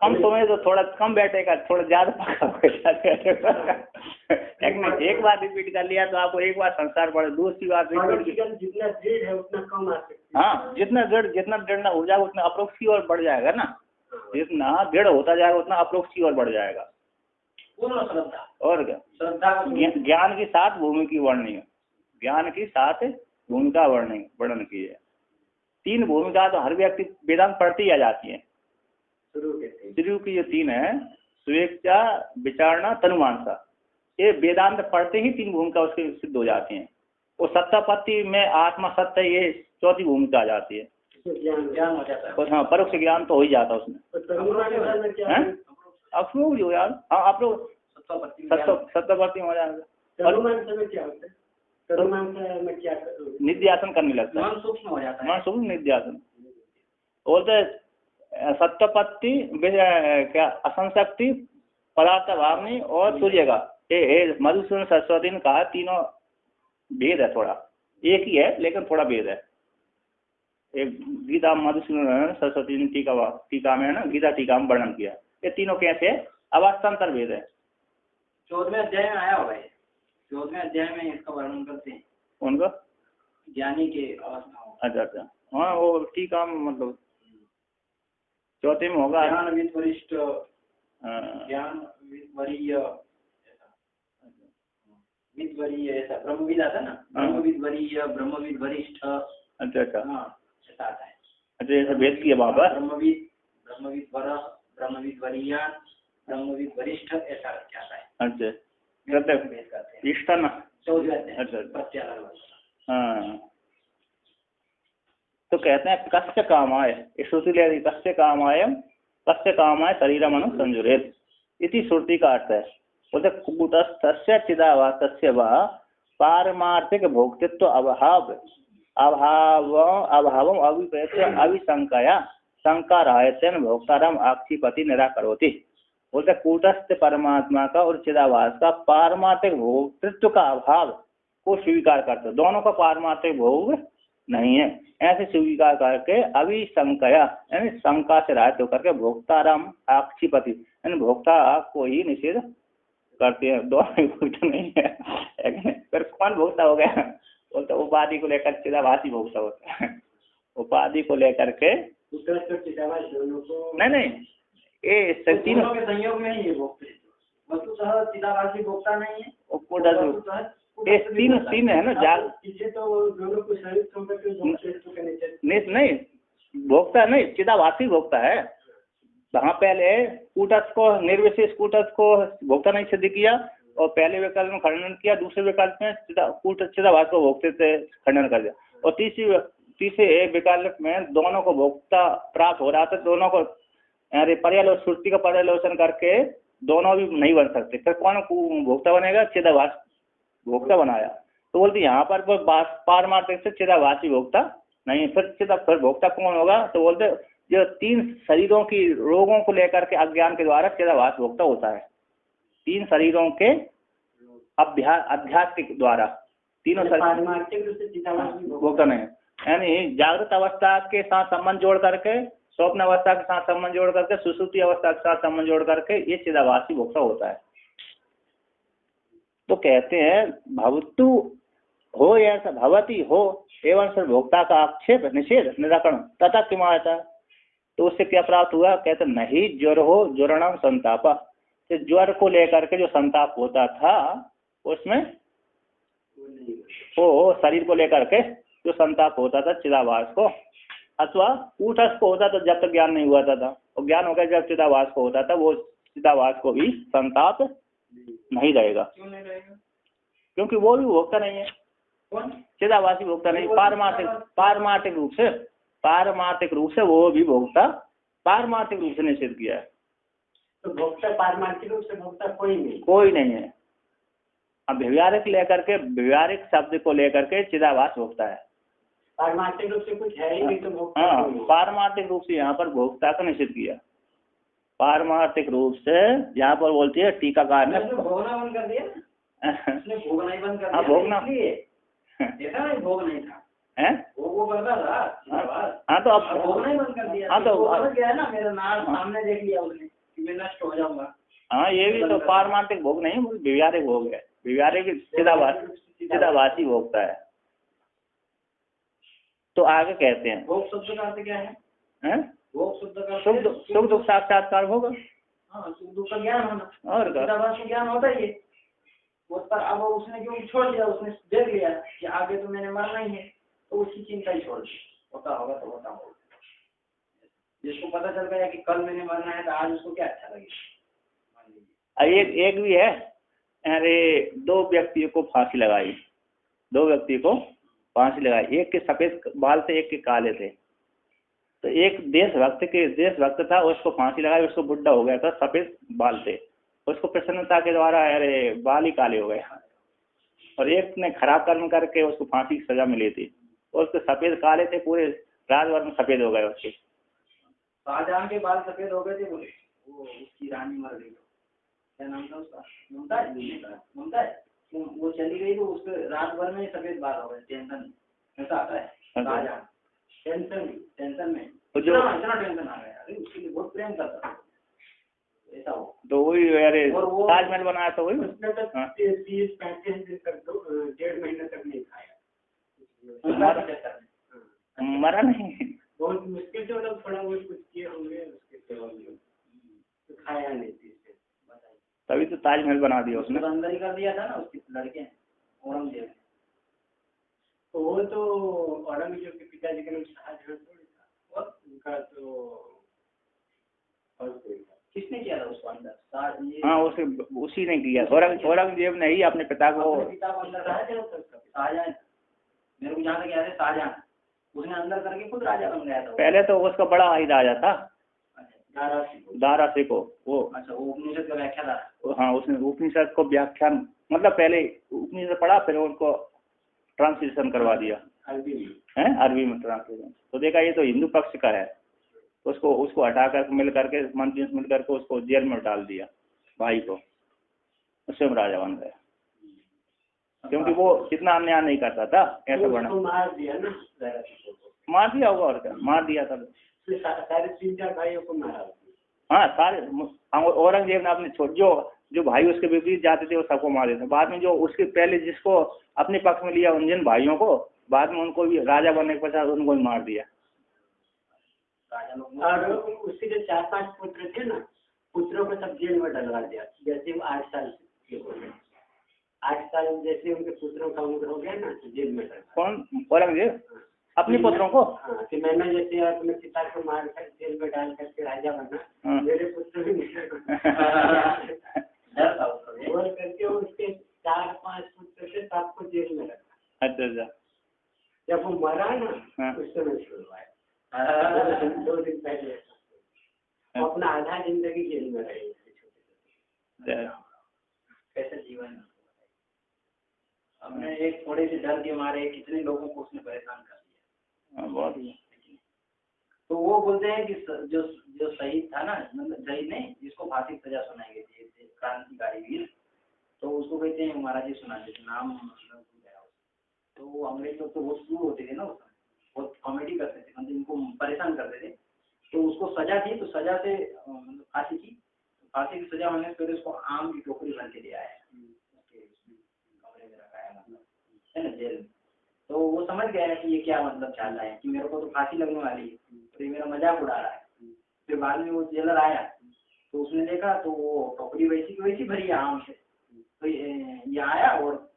कम समय तो थोड़ा कम बैठेगा, थोड़ा ज्यादा एक बार रिपीट कर लिया तो आपको एक बार संसार पड़े, दूसरी बार रिपीट, जितना दृढ़ है उतना कम आ सकता है। हाँ, जितना दृढ़ हो जाएगा उतना अप्रोक्ष की ओर बढ़ जाएगा ना, जितना दृढ़ होता जाएगा उतना अप्रोक्ष की ओर बढ़ जाएगा। श्रद्धा और क्या, श्रद्धा ज्ञान के साथ भूमि की वर्णनी है, ज्ञान के साथ भूमिका वर्णन की है। 3 भूमिका तो हर व्यक्ति वेदांत पढ़ती ही आ जाती है। शुरू की जो 3 है, स्वेच्छा, विचारणा, तनुमानसा, ये वेदांत पढ़ते ही 3 भूमिका उसके सिद्ध हो जाती हैं। वो सत्तापत्ति में आत्मा सत्य, ये 4थी भूमिका आ जाती है, ज्ञान हो जाता है। हाँ, परोक्ष ज्ञान तो हो ही जाता है उसमें। अप्रूव जो यार, हाँ, अप्रूव सत्तापत्ति हो जाएगा। निध्यासन करने लगता है, मन सूक्ष्म हो जाता है, मन सूक्ष्म निध्यासन बोलते। सत्यपत्ति क्या, असंशक्ति, पदार्थ भावनी और सूर्य का, मधुसूदन सरस्वती ने कहा तीनों भेद है, थोड़ा एक ही है लेकिन थोड़ा भेद है। एक गीता मधुसूदन सरस्वती ने टीका में ना, गीता टीका में वर्णन किया, ये तीनों कैसे है, अवस्थान्तर भेद है। 14वें अध्याय में आया होगा, 14वें अध्याय में इसका वर्णन करते हैं उनका ज्ञानी के अवस्था। अच्छा, हाँ, वो टीका मतलब 4 में होगा। ज्ञान विद वरिष्ठ हाँ। ज्ञान विद्वरीय ऐसा, विद्वरीय ऐसा ब्रह्मविद आता ना, ब्रह्मविद वरीय, ब्रह्मविद वरिष्ठ। अच्छा अच्छा। हाँ ऐसा आता है। अच्छा ऐसा भेद किया वहाँ पर। ब्रह्मविद, ब्रह्मविद वर, ब्रह्मविद वरीयान, ब्रह्मविद वरिष्ठ ऐसा क्या आता है। अच्छा भेद करते हैं। इष्टा ना। 14 अध्याय। अच्छा। प्रत्यय अलग अलग। हाँ तो कहते हैं कस्य कामाय, श्रुति ले रही कस्य कामाय शरीर मनु संजुरेत इति श्रुति का अर्थ है। बोलते कूटस्थस्य चिदाभासस्य व पारमार्थिक भोक्तृत्व अभावम अभिप्रेत्य अभिशंकया शंका रहस्यन भोक्तारम आक्षिपति निराकरोति। बोलते कूटस्थ परमात्मा का और चिदाभास का पारमार्थिक भोक्तृत्व का अभाव को स्वीकार करते, दोनों का पारमार्थिक भोग नहीं है, ऐसे स्वीकार करके अभिशंकया यानी शंका से रहित होकर के भोक्ताराम आक्षिपति यानी भोक्ता को ही निषेध करते हैं। दोनों भोक्ता नहीं है। फिर कौन भोक्ता हो गया? बोलते उपाधि को लेकर चिदाभासी भोक्ता होता है। उपाधि को लेकर के नहीं ये तीनों के संयोग में ही ये भोक्ता, वस्तुतः चिदाभासी भोक्ता नहीं है। ये तीन है ना जाग तो दोनों को संयुक्त नहीं भोक्ता नहीं, चिदाभासी भोक्ता है। वहाँ पहले कूटस्थ को निर्विशेष कूटस्थ को भोक्ता नहीं सिद्ध किया और पहले विकल्प में खंडन किया, दूसरे विकल्प में चिदाभास को भोक्ते से खंडन कर दिया और तीसरे विकल्प में दोनों को भोक्ता प्राप्त हो रहा था। दोनों को पर्यालोचन श्रुति का पर्यालोचन करके दोनों भी नहीं बन सकते, फिर कौन भोक्ता बनेगा? चिदाभास भोक्ता बनाया। तो बोलते यहाँ पर पारमार्थिक से चिदाभासी भोक्ता नहीं, फिर भोक्ता कौन होगा? तो बोलते जो तीन शरीरों की रोगों को लेकर के अज्ञान के द्वारा चिदाभास भोक्ता होता है। तीन शरीरों के अध्यास के द्वारा तीनों भोक्ता नहीं, यानी जागृत अवस्था के साथ संबंध जोड़ करके, स्वप्न अवस्था के साथ संबंध जोड़ करके, सुषुप्ति अवस्था के साथ संबंध जोड़ करके ये चिदाभासी भोक्ता होता है। तो कहते हैं भवतु हो ऐसा भवती हो एवं सर भोक्ता का आक्षेप निषेध निराकरण तथा क्यों आता है? तो उससे क्या प्राप्त हुआ? कहते नहीं ज्वर हो ज्वरणम संतापा, तो ज्वर को लेकर के जो संताप होता था उसमें वो शरीर को लेकर के जो संताप होता था चिदाभास को, अथवा कूटस्थ को होता था जब तक ज्ञान नहीं हुआ था, और ज्ञान हो गया जब चिदाभास को होता था, वो चिदाभास को भी संताप नहीं रहेगा। क्यों नहीं रहेगा? क्योंकि वो भी भोक्ता नहीं है। कौन? चिदाभासी भोक्ता नहीं, पारमार्थिक रूप से वो भी भोक्ता पारमार्थिक रूप से निषेध किया है। तो भोक्ता पारमार्थिक रूप से भोक्ता कोई नहीं है। अब व्यवहारिक लेकर के, व्यवहारिक शब्द को लेकर के चिदाभास भोक्ता है, पारमार्थिक रूप से कुछ है ही नहीं तो भोक्ता। हाँ, पारमार्थिक रूप से यहाँ पर भोक्ता का निषेध किया। पारमार्थिक रूप से यहाँ पर बोलती है टीकाकार ने भोगना बंद कर दिया, भोगना ही बंद कर दिया। भोगना देखा नहीं, भोग नहीं था है, वो करता था। हाँ तो अब भोगना ही बंद कर दिया। हाँ तो क्या है ना, मेरा नाम सामने देख लिया उसने कि मैं नष्ट हो जाऊंगा। हाँ ये भी तो पारमार्थिक भोग नहीं, व्यवहारिक भोग है। व्यवहारिक चिदाभासी भोगता है। तो आगे कहते हैं भोग शब्द का अर्थ क्या है? भोग शब्द का सुख दुख साक्षात्कार होगा। हाँ, सुख दुख का ज्ञान होना और चिदाभास का ज्ञान होता ही है उस पर। अब उसने क्यों छोड़ दिया? उसने देख लिया कि आगे तो मैंने मरना ही है, तो उसकी चिंता ही छोड़ दी। होता होगा तो होता होगा। जिसको पता चल गया कि कल मैंने मरना है तो आज उसको क्या अच्छा लगेगा? एक भी है, अरे दो व्यक्तियों को फांसी लगाई, एक के सफेद बाल थे, एक के काले थे। तो एक देशभक्त था, उसको फांसी लगाई, उसको बुढ़ा हो गया था, सफेद बाल थे, उसको प्रसन्नता के द्वारा अरे बाल ही काले हो गए। और एक ने खराब कर्म करके उसको फांसी की सजा मिली थी, उसके सफेद काले थे, पूरे राजभर में सफेद हो गए उसके। शाहजहां के बाल सफेद हो गए थे, बोले वो उसकी रानी मर गई, तो क्या नाम था उसका? मुमताज। वो चली गई तो उसके रात भर में सफेद बाल हो गए। टेंशन ऐसा आता है शाहजहां, टेंशन में इतना टेंशन आ गया, अरे उसके लिए बहुत प्रेम करता था, ऐसा हो। तो वही अरे ताजमहल बनाया था, वही उसने तो 30-35 दिन तक 1.5 महीने तक नहीं खाया, मरा नहीं। बहुत मुश्किल से, मतलब थोड़ा बहुत कुछ किए होंगे उसके सेवा में, तो खाया नहीं। ताजमहल बना दिया उसने। उसको तो अंदर ही कर दिया था ना उसके लड़के ने, औरंगजेब ने। तो वो तो औरंगजेब के पिताजी का नाम शाहजहां थोड़ी था, और उनका तो और कोई था। किसने किया था उसको अंदर? ये हाँ उसी ने किया, औरंगजेब ने ही अपने पिता को। अपने पिता को अंदर शाहजहां था उसका, शाहजहां, मेरे को जहाँ तक याद है शाहजहां, उसने अंदर करके खुद राजा बन गया था। पहले तो उसका बड़ा भाई राजा था, दारा सिको वो। अच्छा, वो उपनिषद का व्याख्या था। हाँ, उसने उपनिषद को व्याख्यान, मतलब पहले उपनिषद पढ़ा, फिर उनको ट्रांसलेशन करवा दिया अरबी में, है, अरबी में ट्रांसलेशन। तो देखा ये तो हिंदू पक्ष का है, तो उसको हटा कर मिल करके मंत्री से मिल करके उसको जेल में डाल दिया भाई को, स्वयं राजा बन गया, क्योंकि वो इतना अन्याय नहीं करता था। ऐसा बना मार दिया ना, मार दिया होगा, और क्या मार दिया था। सारे 3-4 भाइयों को मारा। हाँ सारे, औरंगजेब ने अपने जो भाई उसके विपरीत जाते थे वो सबको मार देते। बाद में जो उसके पहले जिसको अपने पक्ष में लिया उन जिन भाइयों को, बाद में उनको भी राजा बनने के पश्चात उनको भी मार दिया। और उसके जो 4-5 पुत्र थे ना, पुत्रों को सब जेल में डलवा दिया। जैसे वो 8 साल के हो गए, 8 साल जैसे उनके पुत्रों का उम्र हो गया ना, तो जेल में डलवा। कौन? औरंगजेब अपने पुत्रों को? हाँ, कि मैंने जैसे अपने पिता को मार कर जेल में डाल करके राजा बना, मेरे पुत्र भी बोल करके उसके 4-5 पुत्र से सबको जेल में रखा। अच्छा। जब वो मरा ना, उस समय छुड़वाया, 2 दिन पहले। वो अपना आधा जिंदगी जेल में रहे। कैसा जीवन, हमने एक थोड़े से डर के मारे कितने लोगों को उसने परेशान कर दिया। बहुत। तो वो बोलते हैं कि जो शहीद था ना, मतलब शहीद नहीं, जिसको फांसी की सजा सुनाई गई थी, क्रांतिकारी वीर, तो उसको कहते हैं महाराज जी सुना देते, नाम तो वो अंग्रेज लोग तो बहुत शुरू होते थे ना, उस समय बहुत कॉमेडी करते थे, मतलब इनको परेशान करते थे। तो उसको सजा थी, तो सजा से मतलब फांसी की, फांसी की सजा होने से पहले उसको आम की टोकरी भर के दिया है, कमरे में रखाया, मतलब है ना, जेल में। तो वो समझ गया कि ये क्या मतलब चाह रहा है, कि मेरे को तो फांसी लगने वाली है, तो ये मेरा मजाक उड़ा रहा है। फिर बाद में वो जेलर आया, तो उसने देखा तो वो टोकरी वैसी की वैसी भरी है आम से। तो ये आया और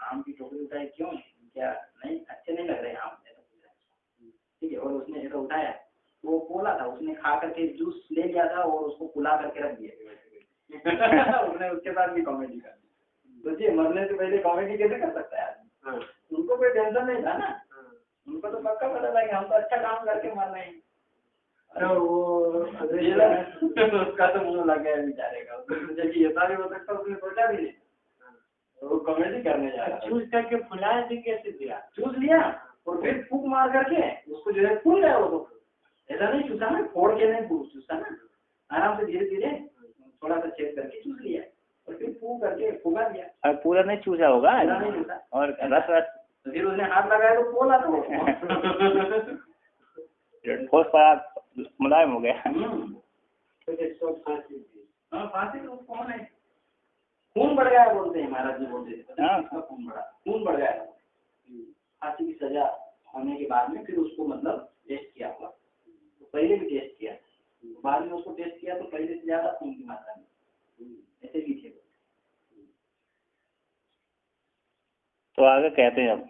आम की टोकरी उठाई, क्यों, क्या नहीं अच्छे नहीं लग रहे आम, ऐसा पूछ रहा है, ठीक है। और उसने ऐसा उठाया, वो पोला था, उसने खा करके जूस ले लिया था और उसको कुला करके रख दिया। उसने उसके साथ भी कॉमेडी कर दी। तो जी मरने से पहले कॉमेडी कैसे कर सकता है आदमी? उनको कोई टेंशन नहीं था ना, उनको तो पक्का पता था कि हम तो अच्छा काम करके मर रहे हैं। तो वो उसका तो मुंह लग गया बेचारे का, जब ये सारी हो सकता उसने सोचा भी नहीं, वो कॉमेडी करने जा रहा था। चूस करके फुलाया भी कैसे दिया, चूस लिया और फिर फूक मार करके उसको जो है फूल गया वो, तो ऐसा नहीं चूसा ना, फोड़ के नहीं चूसा ना, आराम से धीरे धीरे थोड़ा सा छेद करके चूस लिया और फिर फूक करके फुगा दिया। अब पूरा नहीं चूसा होगा, नहीं चूसा, और रस तो फिर उसने हाथ लगाया तो पोला तो ठोस पड़ा, मुलायम हो गया। फांसी तो कौन है, खून बढ़ गया बोलते हैं, महाराज जी बोलते हैं खून बढ़ गया। फांसी की सजा होने के बाद में फिर उसको मतलब टेस्ट किया हुआ, तो पहले भी टेस्ट किया, बाद में उसको टेस्ट किया तो पहले से ज्यादा खून की मात्रा में, ऐसे भी थे। तो आगे कहते हैं अब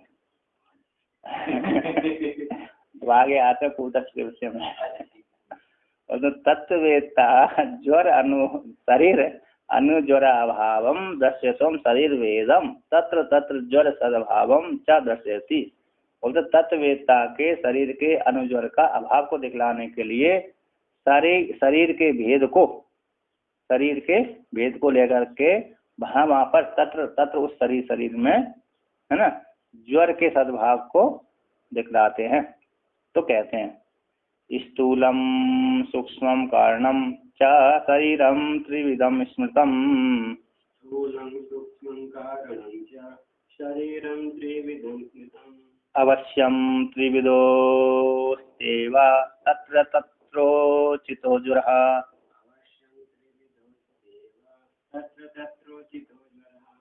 तो आगे आते पूतक के विषय में। और तो तत्ववेत्ता ज्वर शरीर अनुज्वर अभावम दृश्यतम शरीर वेदम तत्र तत्र ज्वर सद्भावम च दर्शयति। और तो तत्ववेत्ता के शरीर के अनुज्वर का अभाव को दिखलाने के लिए शरीर के भेद को लेकर के वहाँ पर तत्र उस शरीर में, है ना, ज्वर के सद्भाव को दिखलाते हैं। तो कहते हैं स्थूलम सूक्ष्मम कारणम च शरीरम त्रिविधम स्मृतम। स्थूलम सूक्ष्मम कारणम च शरीरम त्रिविधम स्मृतम। अवश्यम त्रिविधोस्तेव तत्र तत्रोचितो ज्वरः।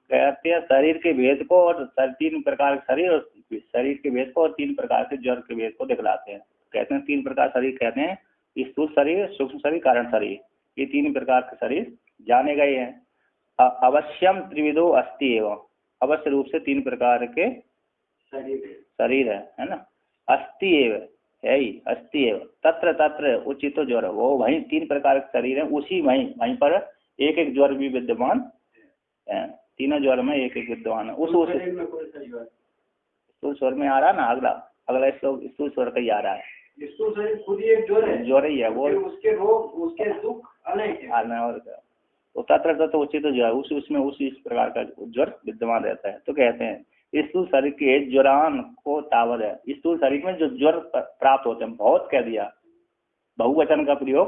कहते हैं शरीर के भेद को और 3 प्रकार के शरीर के भेद को और 3 प्रकार के ज्वर के भेद को दिखलाते हैं। कहते हैं 3 प्रकार शरीर, कहते हैं स्थूल शरीर, सूक्ष्म शरीर, कारण शरीर, ये 3 प्रकार के शरीर जाने गए हैं। अवश्यम त्रिविधो अस्ति एवं, अवश्य रूप से 3 प्रकार के शरीर है ना। अस्ति एव है ही, अस्ति एव तत्र तत्र उचित ज्वर, वो वहीं 3 प्रकार के शरीर है, उसी वहीं पर एक एक ज्वर भी विद्यमान है। तीनों ज्वर में एक एक विद्यमान है। उस स्थूल स्वर में आ रहा ना, अगला श्लोक स्थूल स्वर का ही आ रहा है। स्थूल शरीर खुद ही एक ज्वर ही है, वो उसके रोग उसके दुख अनेक है। और क्या, तो तत्र तत्र उचित ज्वर, उसमें उसी प्रकार का ज्वर विद्यमान रहता है। तो कहते हैं स्थूल शरीर के ज्वरान को तावत है, स्थूल शरीर में जो ज्वर प्राप्त होते हैं, बहुत कह दिया, बहुवचन का प्रयोग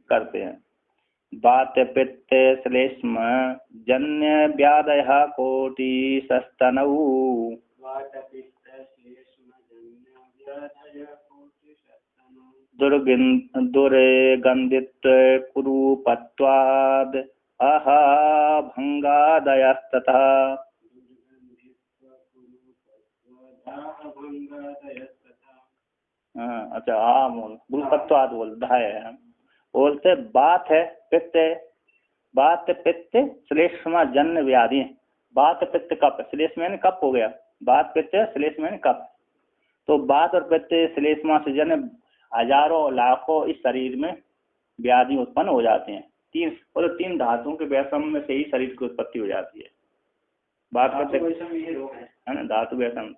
करते हैं। वात पित्त श्लेष्म जन्य व्याधय कोटि सस्तनऊ, दुर्गंधित्व कुरूपत्वाद आहा भंगादयस्तथा। अच्छा, हाँ बोल, कुरूपत्वाद बोलता है। बोलते बात है, पित्त है, बात पित्त श्लेष्मा जन्य व्याधि, बात पित्त कप, श्लेष में कप हो गया, बात पित्त श्लेष में कप। तो बात और पित्त श्लेष्मा से जन्य हजारों लाखों इस शरीर में व्याधि उत्पन्न हो जाते हैं। 3 धातुओं के वैषम में से ही शरीर की उत्पत्ति हो जाती है। बात पित्त है ना, धातु वैषम,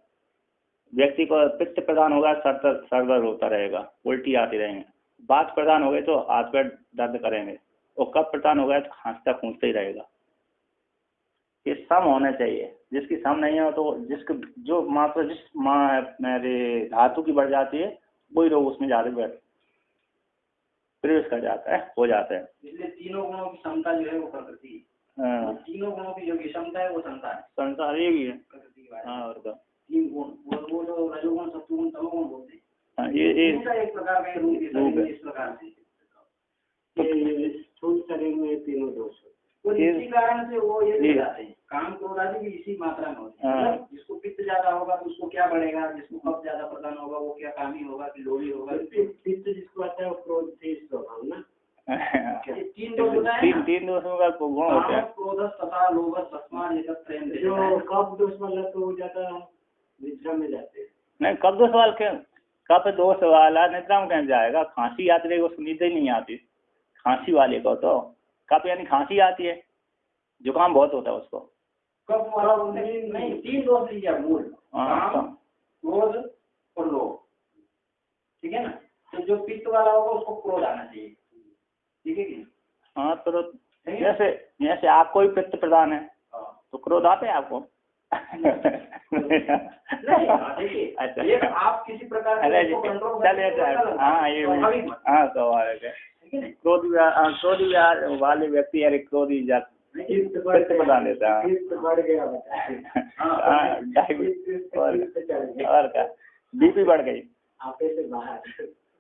व्यक्ति को पित्त प्रदान होगा, सर दर्द होता रहेगा, उल्टी आती रहेंगे। बात प्रदान हो गए तो हाथ पैर दर्द करेंगे, और कफ प्रदान हो गया तो खांसता खूंचता ही रहेगा। ये सम होना चाहिए, जिसकी सम नहीं है तो जिसके जो मात्र जिस मेरे धातु की बढ़ जाती है, वही रोग उसमें ज्यादा प्रवेश कर जाता है, हो जाता है। इसलिए तीनों गुणों की क्षमता जो है वो प्रकृति है। तीनों गुणों की जो क्षमता है वो संसार है। संसार ये भी है प्रकृति का। हाँ, और 3 गुण, वो जो रजोगुण सत्वगुण तमोगुण बोलते हैं। हाँ, ये एक प्रकार का रूप है। इस प्रकार से स्थूल शरीर में तीनों दोष इसी कारण से वो ये जाते हैं। काम क्रोध आदि भी इसी मात्रा में होते हैं। जिसको पित्त ज्यादा होगा तो उसको क्या बढ़ेगा, जिसको कफ ज्यादा प्रदान होगा वो क्या कामी होगा कि लोभी होगा। पित्त जिसको आता है वो क्रोध से स्वभाव ना। 3 दोष होता है, 3 दोषों का गुण होता है, क्रोध तथा लोभ तस्मात् एतत् प्रेम। जो कफ दोष वाला तो हो जाता है, निद्रा में जाते हैं। नहीं, कफ दोष वाला क्या, कफ दोष वाला निद्रा में कहीं जाएगा, खांसी आती रहेगी, उसको नींद ही नहीं आती। खांसी वाले को तो कफ यानी खांसी आती है, जुकाम बहुत होता है उसको। कफ वाला नहीं, 3 दोष लीजिए मूल, काम क्रोध और लोभ, ठीक है ना। तो जो पित्त वाला होगा उसको क्रोध आना चाहिए, ठीक है कि। हाँ, तो जैसे आपको भी पित्त प्रदान है तो क्रोध आते हैं आपको। नहीं, अच्छा, आप किसी प्रकार से कंट्रोल चलिए। हाँ, ये हाँ स्वाभाविक है। क्रोध वाले व्यक्ति यार क्रोधी प्रदान देता है। और क्या, बीपी बढ़ गई आपे से बाहर।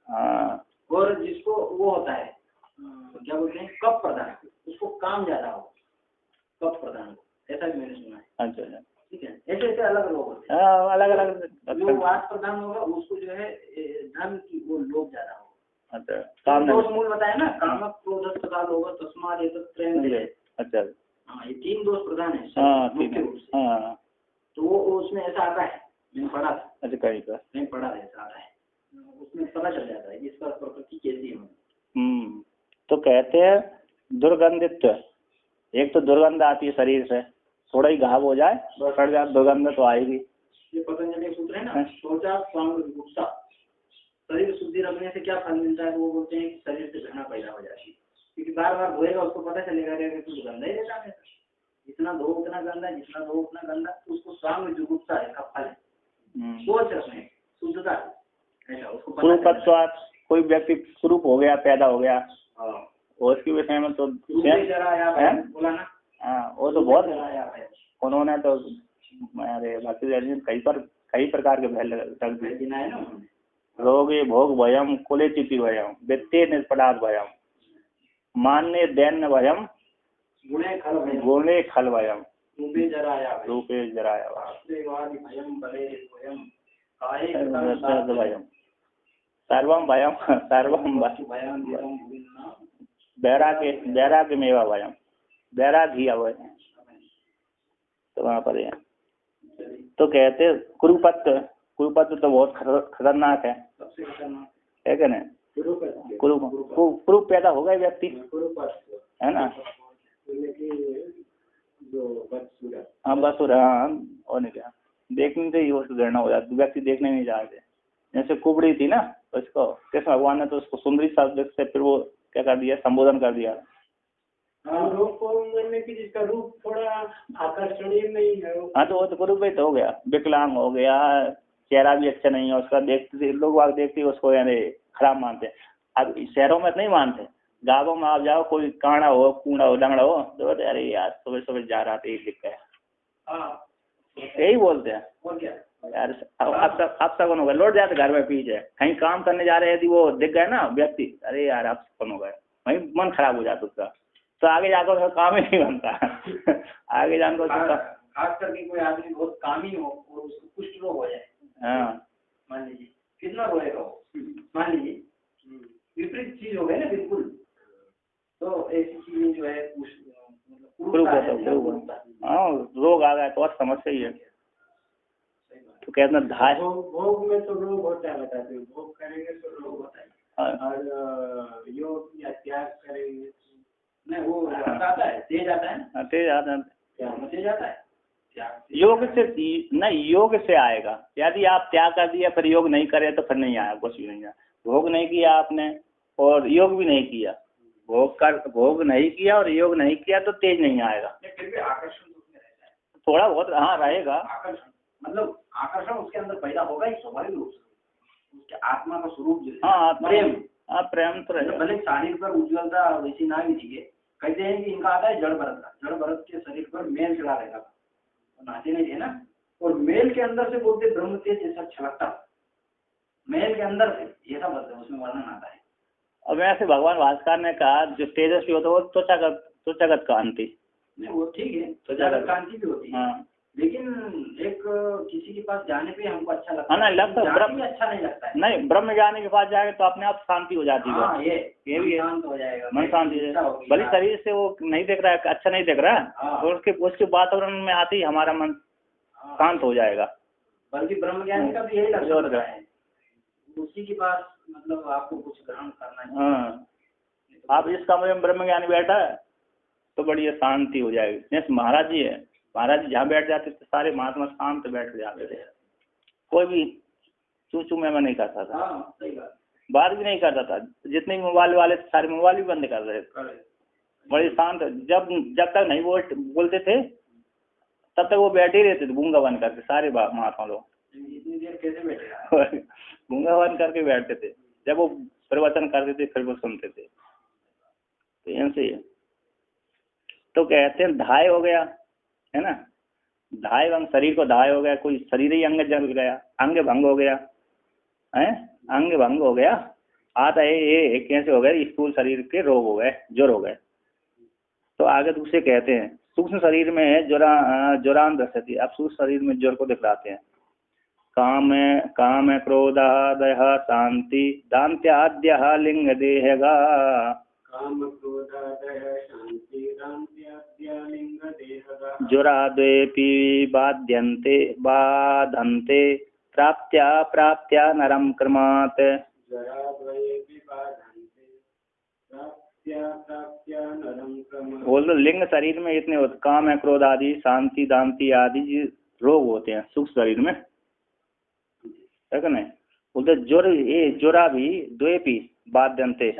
हाँ, और जिसको वो होता है क्या बोलते हैं, कफ प्रदान, उसको काम ज्यादा हो, कफ प्रदान, ऐसा भी मैंने सुना है। अच्छा, ठीक है, ऐसे अलग लोग होते हैं। अलग अलग। जो वात प्रदान होगा उसको जो है धन की वो लोभ ज्यादा हो। अच्छा, काम दोष मूल बताया ना, काम क्रोध तथा लोभ तस्मात् एतत् प्रेम। अच्छा, हाँ, ये 3 दोष प्रधान है। हाँ, तो वो उसमें ऐसा आता है, मैंने पढ़ा था। अच्छा, कहीं पर नहीं पढ़ा है, ऐसा आता है, उसमें पता चल जाता है इसका प्रकृति कैसी है। तो कहते हैं दुर्गंधित्व, एक तो दुर्गंध आती है शरीर से, थोड़ा ही घाव हो जाए पड़ जाए दुर्गंध तो आएगी। ये पतंजलि सूत्र है ना, शौचा स्वांग गुप्ता, शरीर शुद्धि रखने से क्या फल मिलता है, वो बोलते हैं कि शरीर से घृणा पैदा हो जाती है, क्योंकि बार बार धोएगा उसको पता चलेगा कि तू गंदा ही रहता है, जितना धो उतना गंदा, जितना धो उतना गंदा, तो उसको स्वांग जुगुप्सा है, इसका फल है सोच रखने शुद्धता, ऐसा उसको पता। कोई व्यक्ति कुरूप हो गया, पैदा हो गया, और उसके विषय में तो बोला ना। हाँ, वो तो बहुत उन्होंने तो हमारे भक्ति कई प्रकार के भेद रख दिए। रोगे भोग भयम कुले चिति भयम वित्ते निष्पदार्थ भयम मान्य दैन्य भयम गुणे खल भयम रूपे जराया भयम सर्वम भयम वैराग्य मेवा भयम वैरागी अब है, तो वहाँ पर है। तो कहते कुरुपत्र, कुरुपत्र तो बहुत खतरनाक है, सबसे खतरनाक है क्या नहीं? कुरु पैदा हो गए व्यक्ति, है ना? हाँ बसुर, हाँ और नहीं क्या, देखने से ही वो सुधरना हो जाता, व्यक्ति देखने नहीं चाहते। जैसे कुबड़ी थी ना, उसको कृष्ण भगवान ने तो उसको सुंदरी शब्द से फिर वो क्या कर दिया, संबोधन कर दिया। रूप की जिसका रूप थोड़ा आकर्षणीय नहीं है। हाँ तो वो तो कुरूपित हो गया, विकलांग हो गया, चेहरा भी अच्छा नहीं है उसका, देखते लोग बाग देखते उसको यानी खराब मानते हैं। अब शहरों में नहीं मानते, गाँवों में आप जाओ, कोई काना हो, कूड़ा हो, लंगड़ा हो, तो अरे यार सुबह सुबह जा रहा था, एक दिख गया, यही बोलते हैं। और क्या यार अब तक हो गए, लौट जाते घर में पीछे, कहीं काम करने जा रहे हैं, यदि वो दिख गए ना व्यक्ति, अरे यार अब कौन हो गए, वही मन खराब हो जाता उसका, तो आगे जाकर उसका काम ही नहीं बनता। आगे जाकर खास करके कोई आदमी बहुत कामी हो और उसको कुष्ठ रोग हो जाए, हाँ मान लीजिए कितना रोएगा वो, मान लीजिए विपरीत चीज हो गई ना बिल्कुल, तो ऐसी चीजें जो है हाँ रोग आ गया तो और समस्या ही है। तो कहते हैं धाय भोग में तो रोग होता है, बताते हैं भोग करेंगे तो रोग होता है, और योग या त्याग करेंगे नहीं, वो आता है, तेज आता है ना, तेज आता है, तेज आता है। योग से नहीं, योग से आएगा। यदि आप त्याग कर दिया फिर योग नहीं करे तो फिर नहीं आया, कुछ भी नहीं आया। भोग नहीं किया आपने और योग भी नहीं किया, भोग नहीं किया और योग नहीं किया तो तेज नहीं आएगा। फिर भी आकर्षण उसमें रहता है, थोड़ा बहुत हाँ रहेगा आकर्षण, मतलब आकर्षण उसके अंदर पैदा होगा ही स्वाभाविक रूप से, उसके आत्मा का स्वरूप जो है, हाँ प्रेम, हाँ प्रेम तो रहेगा। भले शरीर पर उज्ज्वलता वैसी ना भी दिखे, कहते हैं कि इनका आता है जड़ भरत का, जड़ भरत के शरीर पर मेल चढ़ा रहेगा, नाते नहीं थे ना, और मेल के अंदर से बोलते ब्रह्म तेज जैसा छलकता, मेल के अंदर से ऐसा बोलते हैं, उसमें वर्णन आता है। और वैसे भगवान भास्कर ने कहा जो तेजस्वी होता है वो त्वचागत कांति, नहीं वो ठीक है, त्वचागत कांति भी होती है, हाँ लेकिन एक किसी के पास जाने पे हमको अच्छा लगता है, नहीं लगता ब्रह्म अच्छा नहीं लगता है, नहीं ब्रह्म ज्ञानी के पास जाएगा तो अपने आप शांति हो जाती है। हाँ, ये भी है, शांत हो जाएगा, मन शांति है, भले शरीर से वो नहीं देख रहा है, अच्छा नहीं देख रहा है, तो उसके वातावरण में आते ही हमारा मन शांत हो जाएगा। बल्कि ब्रह्म ज्ञानी का भी यही लक्षण है, उसी के पास मतलब आपको कुछ ग्रहण करना है। हाँ आप इस कमरे में ब्रह्म ज्ञानी बैठा है तो बढ़िया शांति हो जाएगी। जैसे महाराज जी है, महाराज जी जहाँ बैठ जाते थे सारे महात्मा शांत बैठ जाते थे, कोई भी चू चू मैं नहीं करता था, सही बात भी नहीं करता था, जितने मोबाइल वाले थे सारे मोबाइल भी बंद कर रहे थे, बड़े शांत। जब तक नहीं बोलते थे तब तक वो बैठे ही रहते थे गूंगा बन करके, सारे महात्मा लोग इतनी देर कैसे बैठे गूंगा बन करके बैठते थे, जब वो प्रवचन करते थे फिर वो सुनते थे, तो ऐसे ही। तो कहते हैं धाय हो गया है ना, धाय अंग, शरीर को धाय हो गया, कोई शरीर ही अंग जल गया, अंग भंग हो गया है, अंग भंग हो गया, आता है ये कैसे हो गए, स्थूल शरीर के रोग हो गए, ज्वर हो गए। तो आगे दूसरे कहते हैं सूक्ष्म शरीर में है ज्वरान दर्शति, अब सूक्ष्म शरीर में ज्वर को दिखलाते हैं। काम क्रोधादय शांति दान्त्याद्य लिंग देहगा, काम क्रोधादय शांति दान्त्याद्य लिंग देहगा, ज्वराद्वेपि बाधन्ते प्राप्त्या नरम क्रमात्, ज्वराद्वेपि बाधन्ते प्राप्त्या नरम क्रमात्। बोल दो लिंग शरीर में इतने होते, काम है क्रोध आदि शांति दांति आदि रोग होते हैं सूक्ष्म शरीर में, है कि नहीं? बोलते ज्वर, ये ज्वरा भी द्वेपी बाध्यन्ते,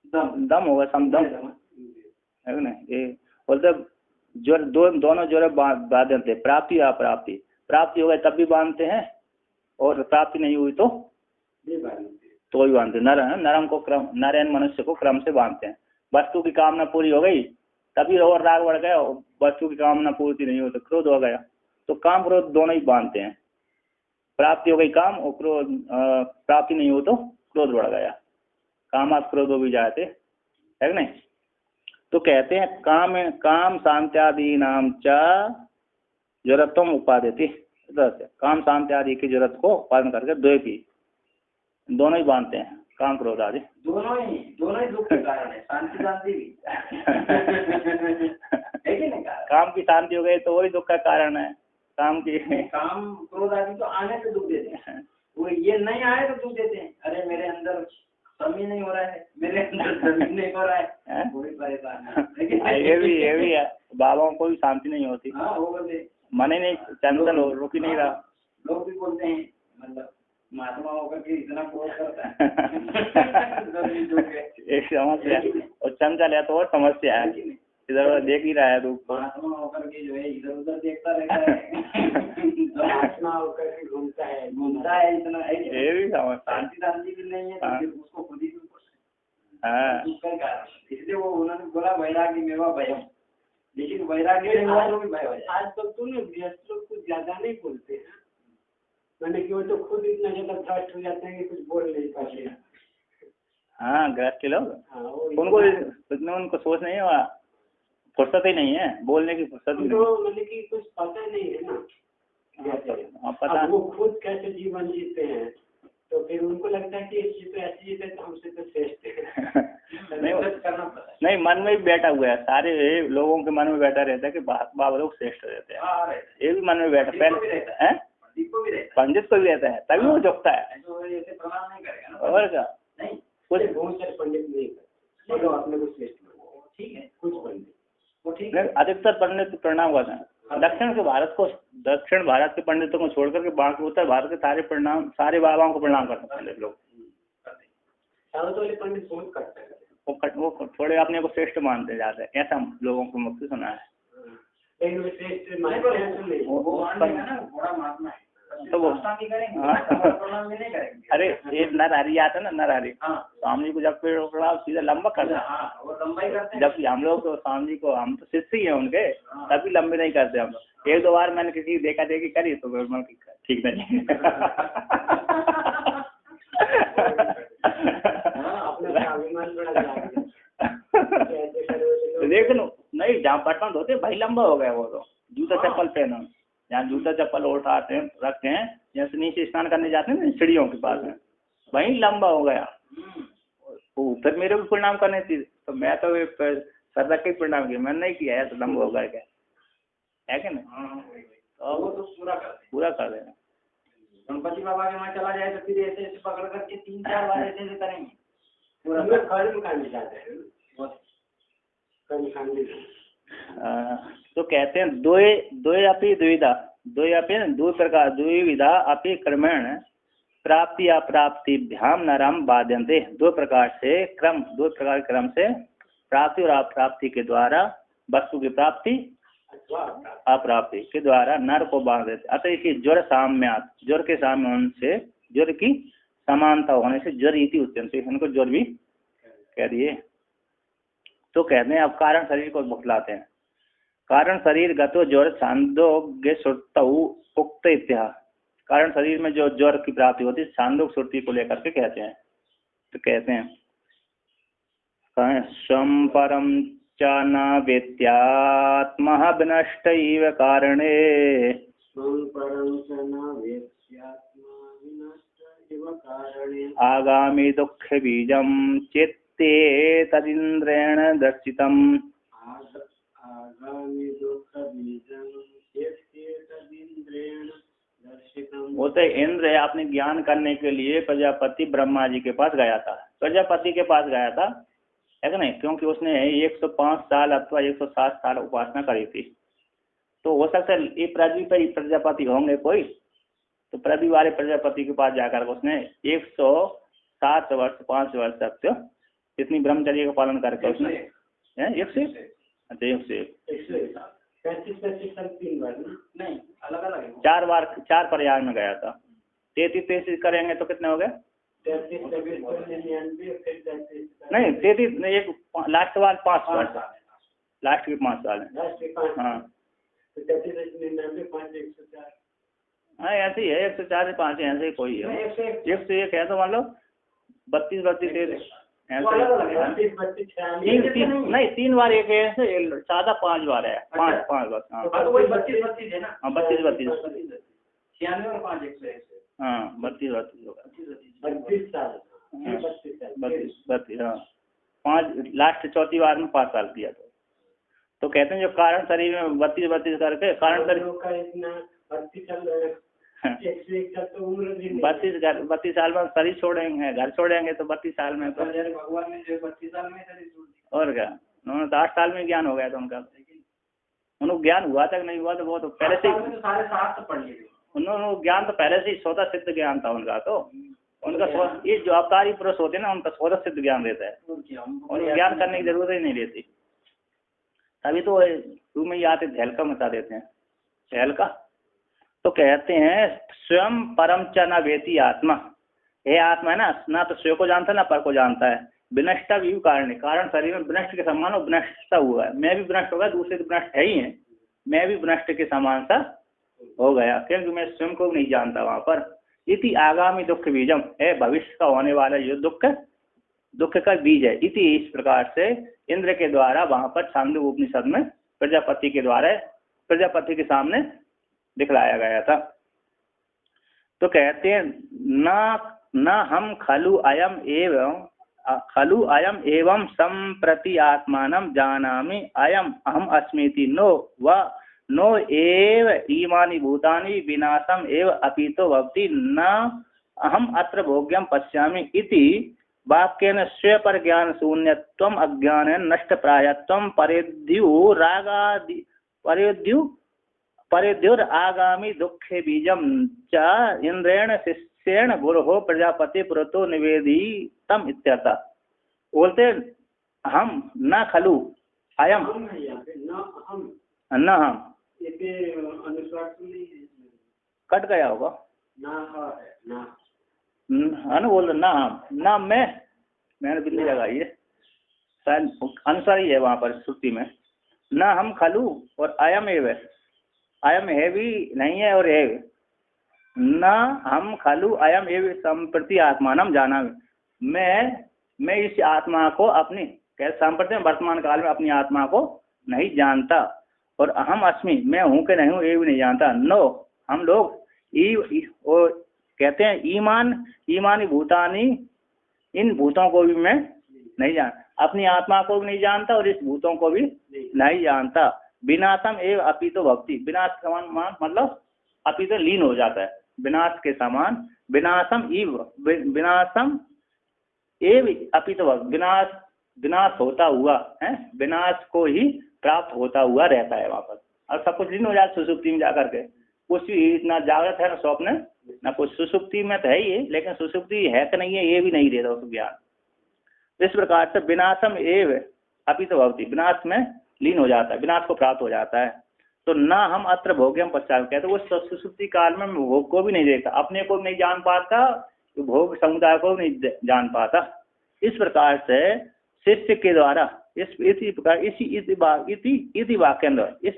दम होगा समदम, है कि नहीं? ये बोलते ज्वर दोनों ज्वर बाध्यन्ते, प्राप्ति अप्राप्ति, प्राप्ति हो गए तब भी बांधते हैं और प्राप्ति नहीं हुई तो भी बांधते। नरम को क्रम, नरन मनुष्य को क्रम से बांधते हैं। वस्तु की कामना पूरी हो गई तभी और राग बढ़ गया, वस्तु की कामना पूरी नहीं हो तो क्रोध हो गया, तो काम क्रोध दोनों ही बांधते हैं। प्राप्ति हो गई काम और क्रोध, प्राप्ति नहीं हो तो क्रोध बढ़ गया, कामात् क्रोधो भी जाते, है कि नहीं? तो कहते हैं काम शांत्यादि नाम च जरूरतम उपादेति, काम शांति आदि की जरूरत को उत्पादन करके द्वेपी दोनों ही बांधते हैं, काम क्रोध आदि दोनों ही दुख के कारण है, शांति शांति भी है कि नहीं कारण? काम की शांति हो गई तो वही दुख का कारण है। काम क्रोध आदि तो आने से दुख देते हैं, वो ये नहीं आए तो दुख देते हैं। अरे मेरे अंदर कमी नहीं हो रहा है, मेरे अंदर जमीन नहीं हो रहा है, वही परेशान है। ये भी है, बाबाओं को भी शांति नहीं होती। हाँ वो बोलते मन ही नहीं चंचल हो, रुक ही नहीं रहा। लोग भी बोलते हैं मतलब महात्मा होकर के इतना क्रोध करता है। एक समस्या, और चंचल है तो और समस्या है, इधर उधर देख ही रहा है रूप। महात्मा होकर के जो है इधर उधर देखता रहता है। महात्मा होकर के घूमता है इतना है। ये भी समस्या, शांति भी नहीं है तो फिर उसको खुद ही हाँ, इसलिए वो उन्होंने बोला वैराग्य मेवा भयम, लेकिन वैराग्य नहीं हुआ तो भी भय हो जाए। आज तक तो ना गृहस्थ लोग कुछ ज्यादा नहीं बोलते हैं, मैंने कि वो तो खुद इतना ज्यादा भ्रष्ट हो जाते हैं कि कुछ बोल नहीं पाते। हाँ गृहस्थ लोग, उनको सोच नहीं हुआ, फुर्सत ही नहीं है बोलने की, फुर्सत ही नहीं। मतलब कि कुछ पता नहीं है ना, पता वो खुद कैसे जीवन जीते हैं, तो फिर उनको लगता है कि ये चीज तो ऐसी है तो हमसे तो श्रेष्ठ है। नहीं, मन में भी बैठा हुआ है, सारे लोगों के मन में बैठा रहता है कि बाबा लोग श्रेष्ठ रहते हैं। ये भी मन में बैठा पहले है, पंडित को भी रहता है, तभी वो झुकता है। और क्या, कुछ बहुत सारे पंडित नहीं करते, अपने को श्रेष्ठ ठीक है, कुछ पंडित वो ठीक है, अधिकतर पंडित प्रणाम करते हैं। दक्षिण भारत के पंडितों को छोड़ करके बाकी उत्तर भारत के सारे बाबाओं को प्रणाम करते हैं पंडित लोग। साउथ वाले पंडित बहुत करते हैं, वो थोड़े अपने को श्रेष्ठ मानते जाते हैं, ऐसा लोगों को मुक्ति सुना है। तो वो अरे ये नरहरी आता है ना, नरहरी स्वामी को जब प्रणाम सीधा लंबा करता है, जब हम लोग तो स्वामी को, हम तो शिष्य ही हैं उनके, तभी लंबे नहीं करते हम लोग। एक दो बार मैंने किसी देखा देखी करी तो मैं ठीक नहीं। देख लो नहीं, जहाँ पटना धोते भाई लंबा हो गया वो तो, जूता चप्पल पहनो, यहाँ जूता चप्पल उठाते हैं रखते हैं, जैसे नीचे स्नान करने जाते हैं ना सीढ़ियों के पास में, वहीं लंबा हो गया। वो फिर मेरे को प्रणाम करने थी तो मैं तो सर रख के प्रणाम किया, मैंने नहीं किया है तो लंबा हो गया क्या है कि नहीं। तो वो तो पूरा कर देना। गणपति बाबा के वहाँ चला जाए तो फिर ऐसे ऐसे पकड़ करके 3-4 बार ऐसे ऐसे करेंगे, पूरा कर्म कांड जाते हैं, कर्म कांड। तो कहते हैं द्वयपि द्विविधा अपि क्रमेण प्राप्ति अप्राप्तिभ्याम नरम बाध्यन्ते। दो प्रकार क्रम से प्राप्ति और अप्राप्ति के द्वारा वस्तु की प्राप्ति अप्राप्ति के द्वारा नर को बांध देते। अतः इसी ज्वर साम्यात, ज्वर के साम्य होने से, ज्वर की समानता होने से ज्वर इति उच्यन्ते, इनको ज्वर भी कह दिए। तो कहते हैं अब कारण शरीर को बतलाते हैं। कारण शरीर गतो ज्वर छांदोग्य श्रुतौ उक्त इत्या। कारण शरीर में जो ज्वर की प्राप्ति होती है छांदोग श्रुति को लेकर के कहते हैं। तो कहते हैं स्वं परम च न वेत्यात्मः विनष्टैव कारणे, आगामी दुःख बीजं चित्ते तदिन्द्रेण दर्शितम्। वो तो इंद्र अपने ज्ञान करने के लिए प्रजापति ब्रह्मा जी के पास गया था, प्रजापति के पास गया था है कि नहीं, क्योंकि उसने 105 साल अथवा 107 साल उपासना करी थी। तो हो सकता है ये पृथ्वी पर प्रजापति होंगे कोई, तो पृथ्वी वाले प्रजापति के पास जाकर उसने 107 वर्ष 5 वर्ष तक इतनी ब्रह्मचर्य का पालन करके उसने 4 प्रयाग में गया था। 33 करेंगे तो कितने हो गए? नहीं 33 एक लास्ट वाल 5 वर्ष, लास्ट के 5 साल है। हाँ ऐसे ही है, 104 से 5 ऐसे ही कोई है, 101 है तो मान लो 32 नहीं 3 बार एक है, सादा 5 बार है, 5 बस। हाँ 32 है ना, हाँ 32 96 और 5 101। हाँ 32 होगा 32 साल। 32 साल। 32 हाँ 5 लास्ट चौथी बार में 5 साल किया तो कहते हैं जो कारण शरीर में 32 करके कारण शरीर का इतना 32 साल 101 साल तो उम्र भी नहीं। 32 साल में शरीर छोड़ेंगे, घर छोड़ेंगे तो 32 साल में तो भगवान ने जो 32 साल में शरीर छोड़ दिया। और क्या, उन्होंने तो 8 साल में ज्ञान हो गया था उनका। उन्होंने ज्ञान हुआ तक नहीं हुआ तो वो तो पहले से सारे शास्त्र पढ़ लिए उन्होंने ज्ञान तो पहले से ही स्वतः सिद्ध ज्ञान था उनका। तो उनका ये जो अवतारी पुरुष होते हैं ना उनका स्वतः सिद्ध ज्ञान रहता है, उनको ज्ञान करने की जरूरत ही नहीं रहती। तभी तो शुरू में ही आते हल्का मचा देते हैं हल्का। तो कहते हैं स्वयं परम च न वेति आत्मा, हे आत्मा है ना तो स्वयं को जानता है ना पर को जानता है। विनष्टा भी कारण, कारण शरीर में विनष्ट के समान और विनष्टता हुआ है। मैं भी विनष्ट होगा, दूसरे तो विनष्ट है ही है, मैं भी विनष्ट के समान सा हो गया क्योंकि मैं स्वयं को नहीं जानता वहां पर। इति आगामी दुख बीजम है, भविष्य का होने वाला जो दुख का बीज है। इति इस प्रकार से इंद्र के द्वारा वहां पर छांदोग्य उपनिषद में प्रजापति के द्वारा प्रजापति के सामने दिखलाया गया था। तो कहते हैं न हम खलु अयम एवं संप्रति आत्मानं जानामि अयम अहम अस्मीति नो एव इमानि भूतानि विनाशम एव अपितो भवति न अहम अत्र भोग्यम पश्यामि इति वाक्येन स्व पर ज्ञान शून्यत्वम अज्ञानेन नष्ट प्रायत्वम परेद्युर आगामी दुखे बीजम च इंद्रेण शिष्येण गुरुः प्रजापति पुरतो निवेदितम इत्यर्थ। बोलते हम न खलु अयम न हम कट गया होगा है ना, बोल ना हम ना मैंने बिल्ली लगाई है शायद अनुसार ही है वहां पर श्रुति में। ना हम खलु और अयम एव, अयम है भी नहीं है और है ना हम खलु अयम एव संप्रति आत्मानम जाना। मैं इस आत्मा को अपनी कैसे संप्रति वर्तमान काल में अपनी आत्मा को नहीं जानता और अहम अस्मि मैं हूं कि नहीं हूं ये भी नहीं जानता। नो हम लोग कहते हैं ईमानी भूतानी, इन भूतों को भी मैं नहीं जानता, अपनी आत्मा को भी नहीं जानता और इस भूतों को भी नहीं जानता। विनाशम एव अपितो भवति, विनाश के समान मतलब अपितो लीन हो जाता है, विनाश के समान। विनाशम एव अपितो भवति, विनाश होता हुआ है, विनाश को ही प्राप्त होता हुआ रहता है वहां पर। और सब कुछ लीन हो जाता है सुसुप्ति में जाकर के। कुछ भी इतना जागृत है ना स्वप्न ना कुछ, सुसुप्ति में तो है ही, लेकिन सुसुप्ति है कि नहीं है ये भी नहीं देता उस ज्ञान। इस प्रकार से विनाशम एव अपितो भवति, विनाश में लीन हो जाता है, विनाश को प्राप्त हो जाता है। तो ना हम अत्र भोग्यम पश्चात कहते वो सुसुप्ति काल में भोग को भी नहीं देखता, अपने को भी नहीं जान पाता, तो भोग समुदाय को भी नहीं जान पाता। इस प्रकार से शिष्य के द्वारा इसी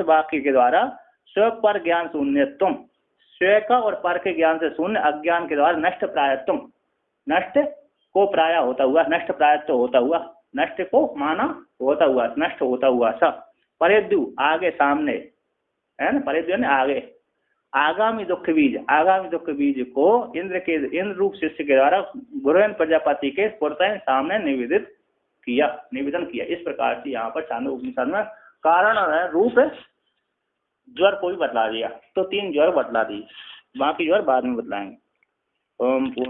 वाक्य के द्वारा स्व पर ज्ञान शून्यत्व, स्व का और पर के ज्ञान से शून्य अज्ञान के द्वारा नष्ट प्रायत्व, नष्ट को प्राय होता हुआ, नष्ट प्रायत्व होता हुआ, नष्ट को माना होता हुआ, नष्ट होता हुआ सा परेद्यु आगे सामने है ना, परेद्यु ने आगे आगामी दुख बीज को इंद्र रूप शिष्य के द्वारा गुरुन प्रजापति के पुरतः सामने निवेदन किया। इस प्रकार से यहाँ पर छांदोग्य उपनिषद में कारण और रूप ज्वर को भी बतला दिया। तो 3 ज्वर बतला दी, बाकी ज्वर बाद में बतलाएंगे। ओम पूर्ण